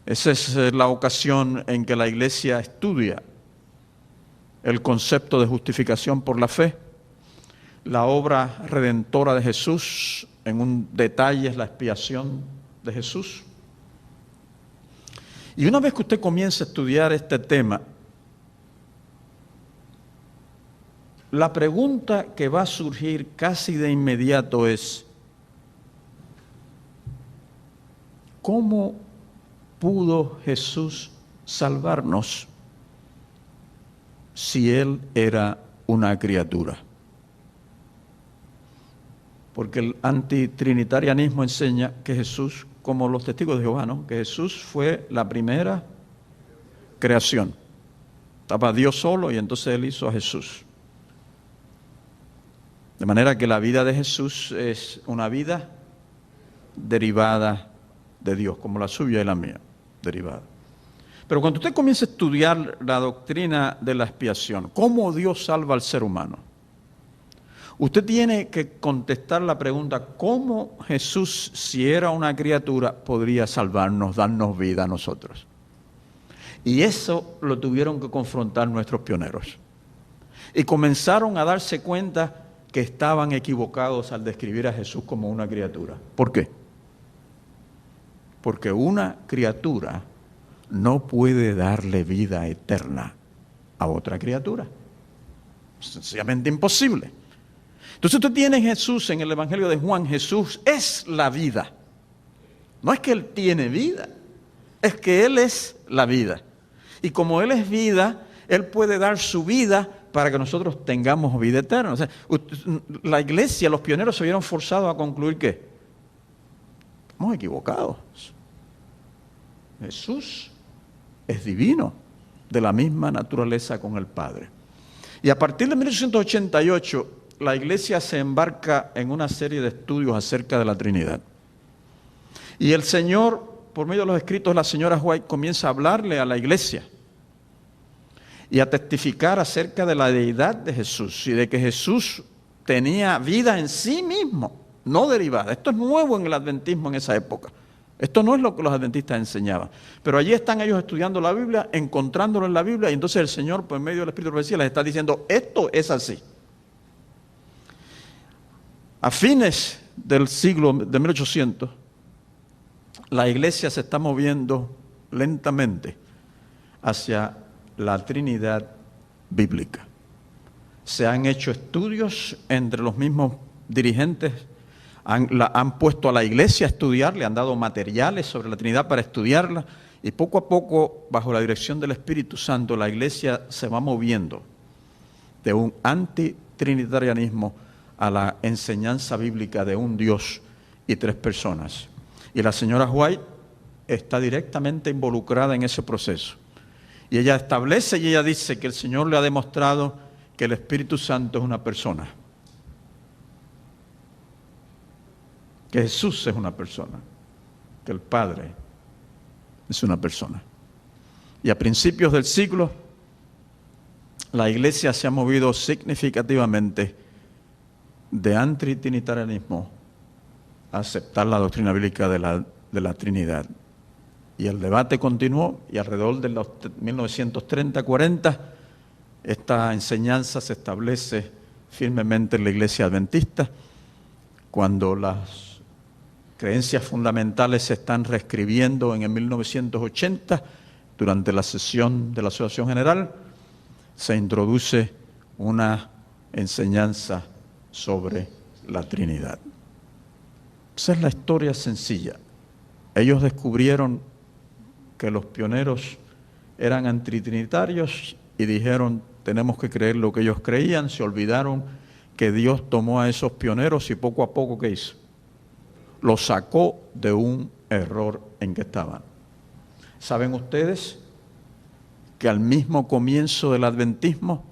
S1: Esa es la ocasión en que la Iglesia estudia el concepto de justificación por la fe, la obra redentora de Jesús, en un detalle es la expiación de Jesús. Y una vez que usted comienza a estudiar este tema, la pregunta que va a surgir casi de inmediato es: ¿cómo pudo Jesús salvarnos si Él era una criatura? Porque el antitrinitarianismo enseña que Jesús, como los testigos de Jehová, ¿no?, que Jesús fue la primera creación. Estaba Dios solo y entonces Él hizo a Jesús. De manera que la vida de Jesús es una vida derivada de Dios, como la suya y la mía, derivada. Pero cuando usted comienza a estudiar la doctrina de la expiación, cómo Dios salva al ser humano, usted tiene que contestar la pregunta: ¿cómo Jesús, si era una criatura, podría salvarnos, darnos vida a nosotros? Y eso lo tuvieron que confrontar nuestros pioneros. Y comenzaron a darse cuenta que estaban equivocados al describir a Jesús como una criatura. ¿Por qué? Porque una criatura no puede darle vida eterna a otra criatura. Sencillamente imposible. Entonces usted tiene Jesús en el Evangelio de Juan. Jesús es la vida. No es que Él tiene vida, es que Él es la vida. Y como Él es vida, Él puede dar su vida para que nosotros tengamos vida eterna. O sea, la Iglesia, los pioneros se vieron forzados a concluir que estamos equivocados. Jesús es divino, de la misma naturaleza con el Padre. Y a partir de 1888, la Iglesia se embarca en una serie de estudios acerca de la Trinidad. Y el Señor, por medio de los escritos de la señora White, comienza a hablarle a la Iglesia y a testificar acerca de la deidad de Jesús y de que Jesús tenía vida en sí mismo, no derivada. Esto es nuevo en el adventismo en esa época. Esto no es lo que los adventistas enseñaban. Pero allí están ellos estudiando la Biblia, encontrándolo en la Biblia, y entonces el Señor, por medio del Espíritu de Profecía, les está diciendo: esto es así. A fines del siglo de 1800, la Iglesia se está moviendo lentamente hacia la Trinidad bíblica. Se han hecho estudios entre los mismos dirigentes, han puesto a la Iglesia a estudiar, le han dado materiales sobre la Trinidad para estudiarla, y poco a poco, bajo la dirección del Espíritu Santo, la Iglesia se va moviendo de un antitrinitarianismo a la enseñanza bíblica de un Dios y tres personas. Y la señora White está directamente involucrada en ese proceso. Y ella establece y ella dice que el Señor le ha demostrado que el Espíritu Santo es una persona. Que Jesús es una persona. Que el Padre es una persona. Y a principios del siglo, la Iglesia se ha movido significativamente de antitrinitarianismo a aceptar la doctrina bíblica de la Trinidad. Y el debate continuó, y alrededor de los 1930-40, esta enseñanza se establece firmemente en la Iglesia Adventista, cuando las creencias fundamentales se están reescribiendo en el 1980, durante la sesión de la Asociación General, se introduce una enseñanza sobre la Trinidad. Esa es la historia sencilla. Ellos descubrieron que los pioneros eran antitrinitarios y dijeron, tenemos que creer lo que ellos creían. Se olvidaron que Dios tomó a esos pioneros y poco a poco, ¿qué hizo? Los sacó de un error en que estaban. ¿Saben ustedes que al mismo comienzo del adventismo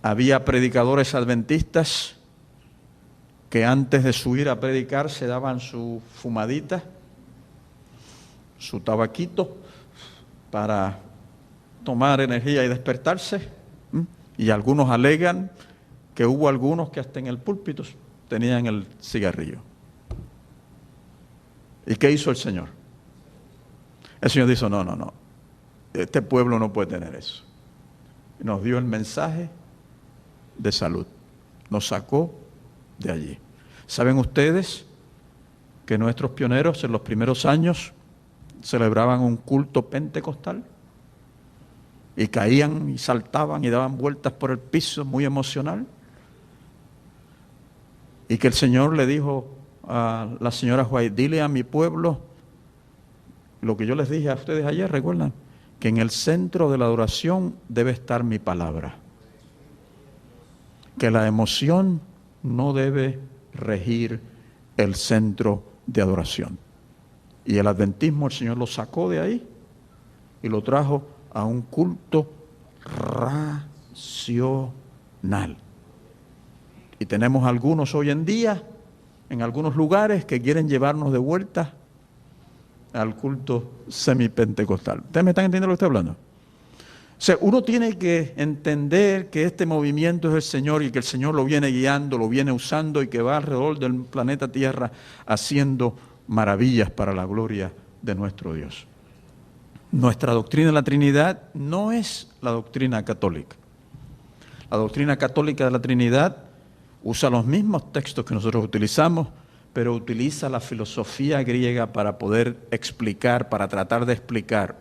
S1: había predicadores adventistas que antes de subir a predicar se daban su fumadita, su tabaquito, para tomar energía y despertarse? Y algunos alegan que hubo algunos que hasta en el púlpito tenían el cigarrillo. ¿Y qué hizo el Señor? El Señor dijo, no, este pueblo no puede tener eso. Nos dio el mensaje de salud, nos sacó de allí. ¿Saben ustedes que nuestros pioneros en los primeros años celebraban un culto pentecostal? Y caían y saltaban y daban vueltas por el piso, muy emocional. Y que el Señor le dijo a la señora White, dile a mi pueblo lo que yo les dije a ustedes ayer, ¿recuerdan? Que en el centro de la adoración debe estar mi palabra. Que la emoción no debe regir el centro de adoración. Y el adventismo, el Señor lo sacó de ahí y lo trajo a un culto racional. Y tenemos algunos hoy en día, en algunos lugares, que quieren llevarnos de vuelta al culto semipentecostal. ¿Ustedes me están entendiendo lo que estoy hablando? O sea, uno tiene que entender que este movimiento es el Señor y que el Señor lo viene guiando, lo viene usando y que va alrededor del planeta Tierra haciendo maravillas para la gloria de nuestro Dios. Nuestra doctrina de la Trinidad no es la doctrina católica. La doctrina católica de la Trinidad usa los mismos textos que nosotros utilizamos, pero utiliza la filosofía griega para poder explicar, para tratar de explicar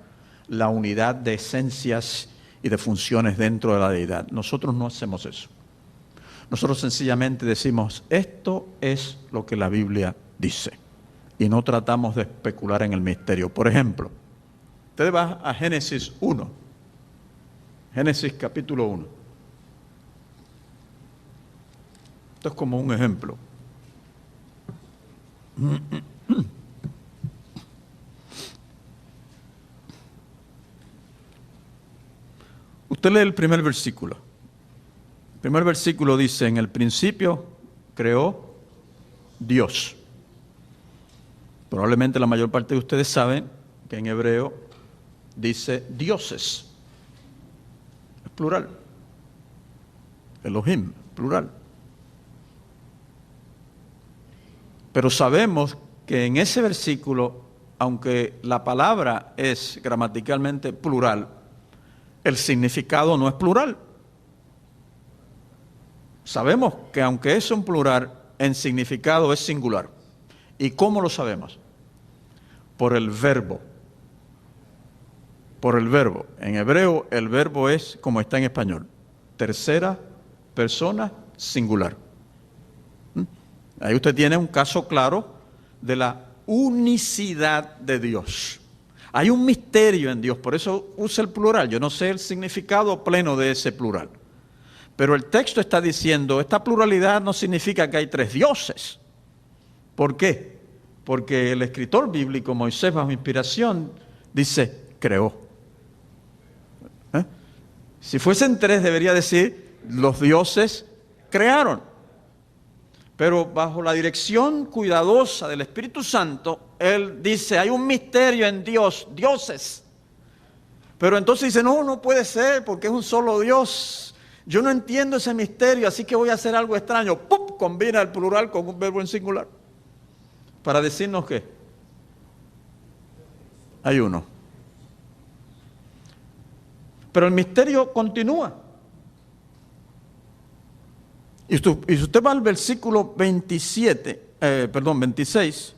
S1: la unidad de esencias y de funciones dentro de la deidad. Nosotros no hacemos eso. Nosotros sencillamente decimos, esto es lo que la Biblia dice, y no tratamos de especular en el misterio. Por ejemplo, ustedes van a Génesis 1, Génesis capítulo 1. Esto es como un ejemplo. Usted lee el primer versículo. El primer versículo dice, en el principio creó Dios. Probablemente la mayor parte de ustedes saben que en hebreo dice dioses. Es plural. Elohim, plural. Pero sabemos que en ese versículo, aunque la palabra es gramaticalmente plural, el significado no es plural. Sabemos que aunque es un plural, en significado es singular. ¿Y cómo lo sabemos? Por el verbo. Por el verbo. En hebreo el verbo es como está en español. Tercera persona singular. Ahí usted tiene un caso claro de la unicidad de Dios. Hay un misterio en Dios, por eso usa el plural. Yo no sé el significado pleno de ese plural. Pero el texto está diciendo, esta pluralidad no significa que hay tres dioses. ¿Por qué? Porque el escritor bíblico, Moisés, bajo inspiración, dice, creó. Si fuesen tres, debería decir, los dioses crearon. Pero bajo la dirección cuidadosa del Espíritu Santo, Él dice, hay un misterio en Dios, dioses. Pero entonces dice, no puede ser porque es un solo Dios. Yo no entiendo ese misterio, así que voy a hacer algo extraño. ¡Pum! Combina el plural con un verbo en singular. Para decirnos que hay uno. Pero el misterio continúa. Y si usted va al versículo 26,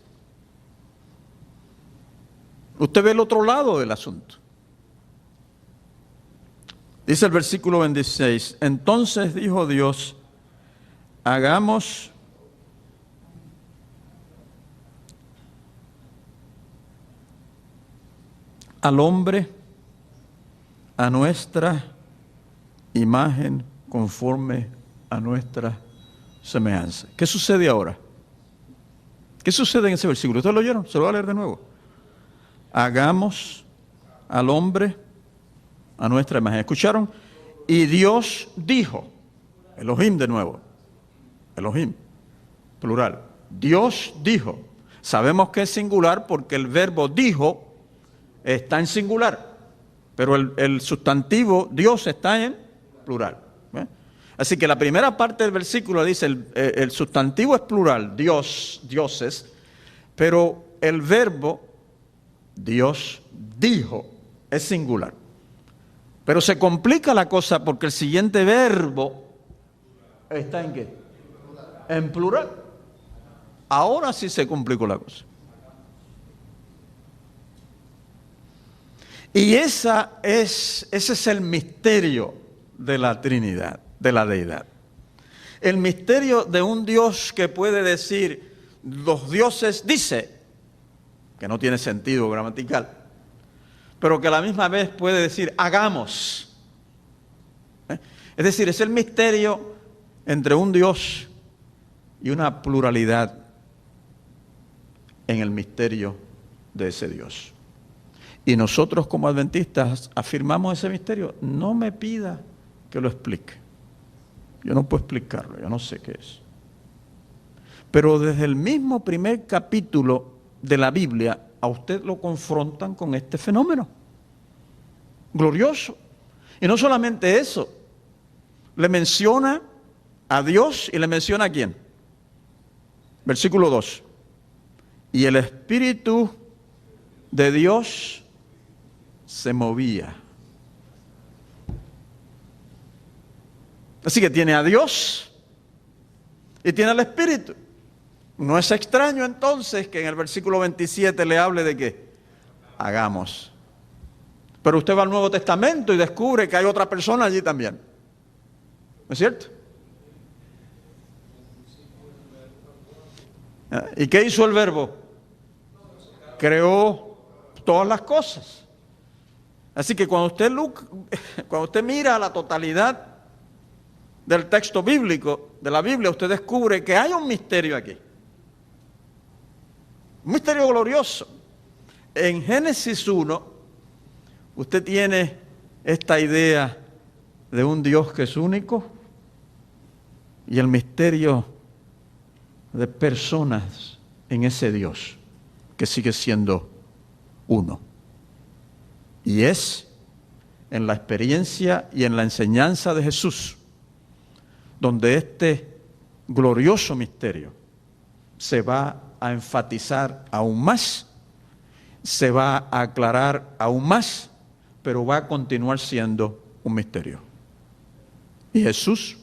S1: usted ve el otro lado del asunto. Dice el versículo 26, entonces dijo Dios, hagamos al hombre a nuestra imagen conforme a nuestra semejanza. ¿Qué sucede ahora? ¿Qué sucede en ese versículo? ¿Ustedes lo oyeron? Se lo voy a leer de nuevo. Hagamos al hombre a nuestra imagen. ¿Escucharon? Y Dios dijo, Elohim de nuevo, Elohim, plural. Dios dijo. Sabemos que es singular porque el verbo dijo está en singular, pero el sustantivo Dios está en plural. Así que la primera parte del versículo dice, el sustantivo es plural, Dios, dioses, pero el verbo Dios dijo es singular. Pero se complica la cosa porque el siguiente verbo está ¿en qué? En plural. Ahora sí se complicó la cosa. Y ese es el misterio de la Trinidad, de la deidad. El misterio de un Dios que puede decir, los dioses dice, que no tiene sentido gramatical, pero que a la misma vez puede decir, hagamos. Es decir, es el misterio entre un Dios y una pluralidad en el misterio de ese Dios. Y nosotros como adventistas afirmamos ese misterio. No me pida que lo explique. Yo no puedo explicarlo, yo no sé qué es. Pero desde el mismo primer capítulo de la Biblia, a usted lo confrontan con este fenómeno glorioso. Y no solamente eso, le menciona a Dios y le menciona a quién. Versículo 2. Y el Espíritu de Dios se movía. Así que tiene a Dios y tiene al Espíritu. No es extraño entonces que en el versículo 27 le hable de qué. Hagamos. Pero usted va al Nuevo Testamento y descubre que hay otra persona allí también. ¿No es cierto? ¿Y qué hizo el verbo? Creó todas las cosas. Así que cuando usted mira la totalidad del texto bíblico, de la Biblia, usted descubre que hay un misterio aquí. Un misterio glorioso. En Génesis 1, usted tiene esta idea de un Dios que es único y el misterio de personas en ese Dios que sigue siendo uno. Y es en la experiencia y en la enseñanza de Jesús donde este glorioso misterio se va a enfatizar aún más, se va a aclarar aún más, pero va a continuar siendo un misterio. Y Jesús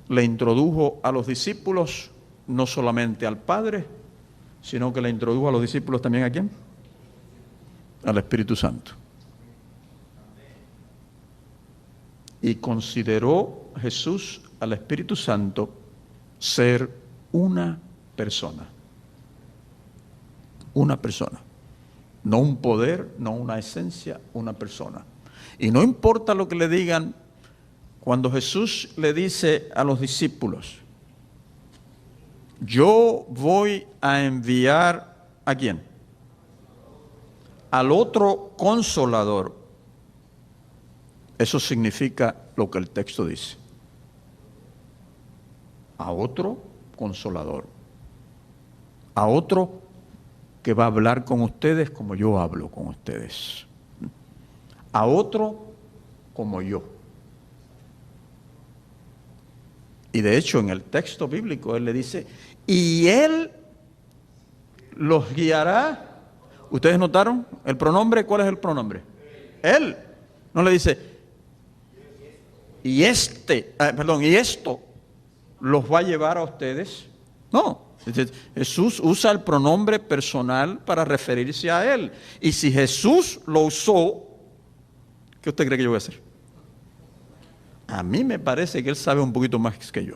S1: le introdujo a los discípulos no solamente al Padre, sino que le introdujo a los discípulos también ¿a quién? Al Espíritu Santo. Y consideró Jesús al Espíritu Santo ser una persona. Una persona. No un poder, no una esencia, una persona. Y no importa lo que le digan, cuando Jesús le dice a los discípulos, yo voy a enviar ¿a quién? Al otro Consolador. Eso significa lo que el texto dice. A otro Consolador. A otro que va a hablar con ustedes como yo hablo con ustedes. A otro como yo. Y de hecho en el texto bíblico él le dice, y él los guiará. ¿Ustedes notaron el pronombre? ¿Cuál es el pronombre? Él. No le dice, y esto los va a llevar a ustedes. No. Jesús usa el pronombre personal para referirse a él. Y si Jesús lo usó, ¿qué usted cree que yo voy a hacer? A mí me parece que él sabe un poquito más que yo.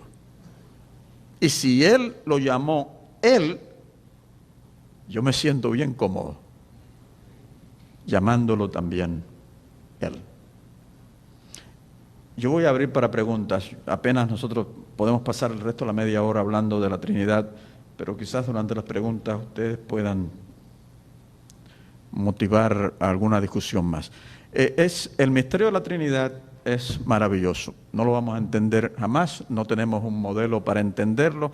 S1: Y si él lo llamó él, yo me siento bien cómodo. llamándolo también Él. Yo voy a abrir para preguntas. Apenas nosotros podemos pasar el resto de la media hora hablando de la Trinidad, pero quizás durante las preguntas ustedes puedan motivar alguna discusión más. El misterio de la Trinidad es maravilloso. No lo vamos a entender jamás, no tenemos un modelo para entenderlo.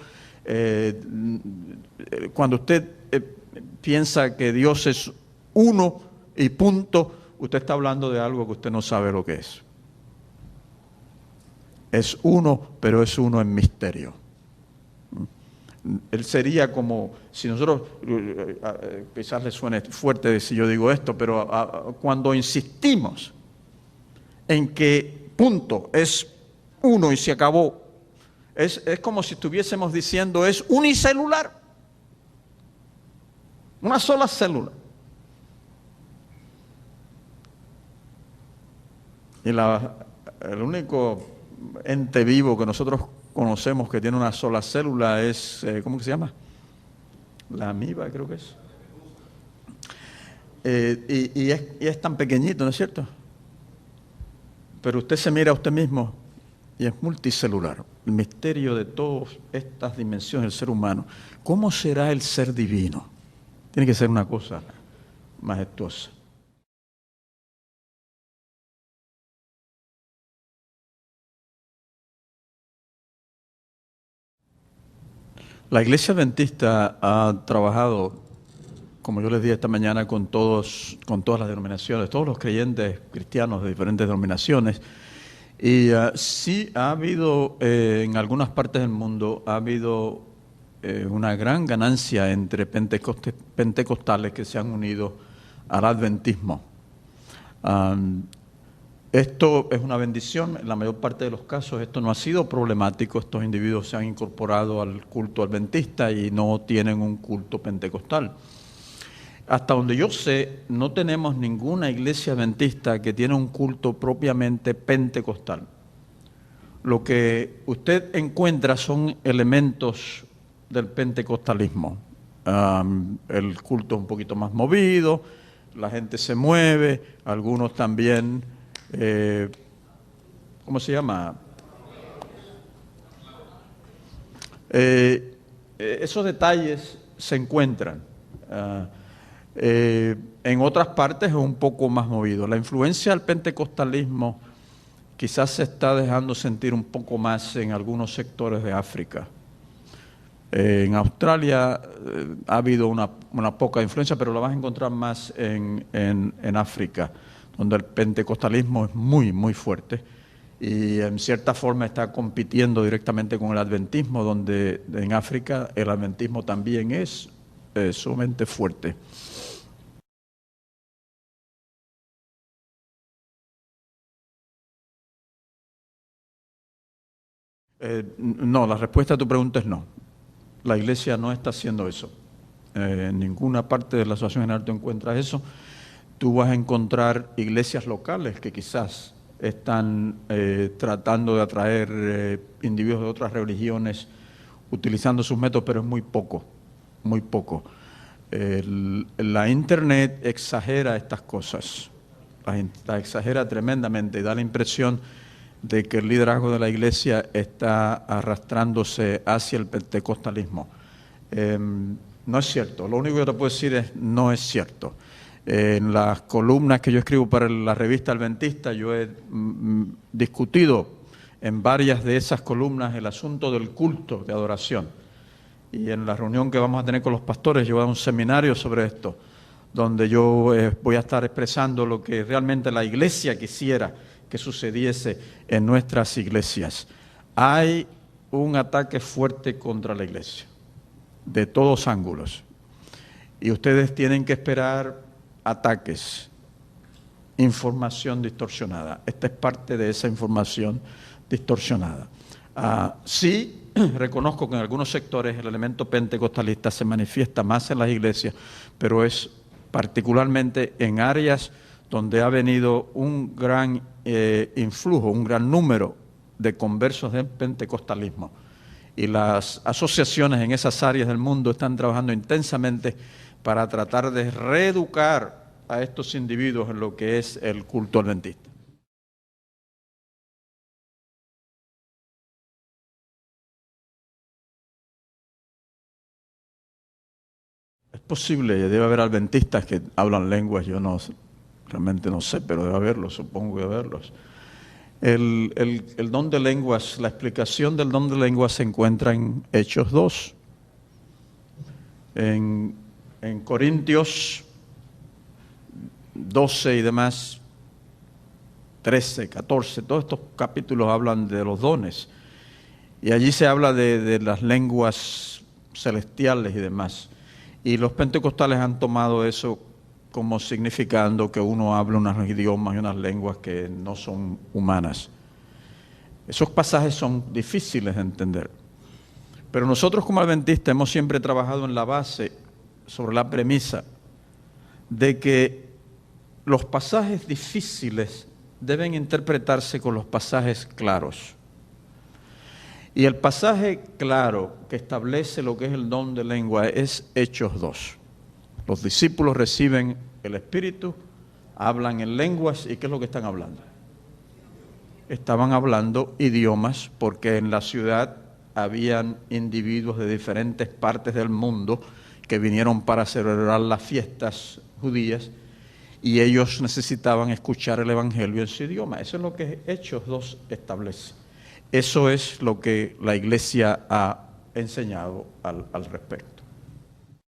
S1: Cuando usted piensa que Dios es uno y punto, usted está hablando de algo que usted no sabe lo que es. Es uno, pero es uno en misterio. Él sería como, si nosotros, quizás le suene fuerte si yo digo esto, pero cuando insistimos en que punto es uno y se acabó, es como si estuviésemos diciendo es unicelular, una sola célula. Y el único ente vivo que nosotros conocemos que tiene una sola célula es, ¿cómo que se llama? La amiba, creo que es. Y es tan pequeñito, ¿no es cierto? Pero usted se mira a usted mismo y es multicelular. El misterio de todas estas dimensiones del ser humano. ¿Cómo será el ser divino? Tiene que ser una cosa majestuosa. La Iglesia Adventista ha trabajado, como yo les dije esta mañana, con todas las denominaciones, todos los creyentes cristianos de diferentes denominaciones. Y sí ha habido, en algunas partes del mundo, ha habido una gran ganancia entre pentecostales que se han unido al adventismo. Esto es una bendición, en la mayor parte de los casos esto no ha sido problemático, estos individuos se han incorporado al culto adventista y no tienen un culto pentecostal. Hasta donde yo sé, no tenemos ninguna iglesia adventista que tiene un culto propiamente pentecostal. Lo que usted encuentra son elementos del pentecostalismo. El culto es un poquito más movido, la gente se mueve, algunos también... ¿cómo se llama? Esos detalles se encuentran. En otras partes es un poco más movido. La influencia del pentecostalismo quizás se está dejando sentir un poco más en algunos sectores de África. En Australia ha habido una poca influencia, pero la vas a encontrar más en África, donde el pentecostalismo es muy, muy fuerte y en cierta forma está compitiendo directamente con el adventismo, donde en África el adventismo también es sumamente fuerte. No, la respuesta a tu pregunta es no. La Iglesia no está haciendo eso. En ninguna parte de la Asociación General tú encuentras eso. Tú vas a encontrar iglesias locales que quizás están tratando de atraer individuos de otras religiones utilizando sus métodos, pero es muy poco, muy poco. La Internet exagera estas cosas, la exagera tremendamente y da la impresión de que el liderazgo de la iglesia está arrastrándose hacia el pentecostalismo. No es cierto, lo único que te puedo decir es no es cierto. En las columnas que yo escribo para la revista Adventista, yo he discutido en varias de esas columnas el asunto del culto de adoración. Y en la reunión que vamos a tener con los pastores, yo voy a dar un seminario sobre esto, donde yo voy a estar expresando lo que realmente la iglesia quisiera que sucediese en nuestras iglesias. Hay un ataque fuerte contra la iglesia, de todos ángulos. Y ustedes tienen que esperar ataques, información distorsionada. Esta es parte de esa información distorsionada. Sí, reconozco que en algunos sectores el elemento pentecostalista se manifiesta más en las iglesias, pero es particularmente en áreas donde ha venido un gran influjo, un gran número de conversos del pentecostalismo. Y las asociaciones en esas áreas del mundo están trabajando intensamente para tratar de reeducar a estos individuos en lo que es el culto adventista. Es posible, debe haber adventistas que hablan lenguas, yo realmente no sé, pero debe haberlos, supongo que debe haberlos. El don de lenguas, la explicación del don de lenguas se encuentra en Hechos 2. En Corintios 12 y demás, 13, 14, todos estos capítulos hablan de los dones. Y allí se habla de las lenguas celestiales y demás. Y los pentecostales han tomado eso como significando que uno habla unos idiomas y unas lenguas que no son humanas. Esos pasajes son difíciles de entender. Pero nosotros como adventistas hemos siempre trabajado en la base, sobre la premisa, de que los pasajes difíciles deben interpretarse con los pasajes claros. Y el pasaje claro que establece lo que es el don de lengua es Hechos 2. Los discípulos reciben el Espíritu, hablan en lenguas, ¿y qué es lo que están hablando? Estaban hablando idiomas, porque en la ciudad habían individuos de diferentes partes del mundo que vinieron para celebrar las fiestas judías y ellos necesitaban escuchar el Evangelio en su idioma. Eso es lo que Hechos 2 establece. Eso es lo que la Iglesia ha enseñado al respecto.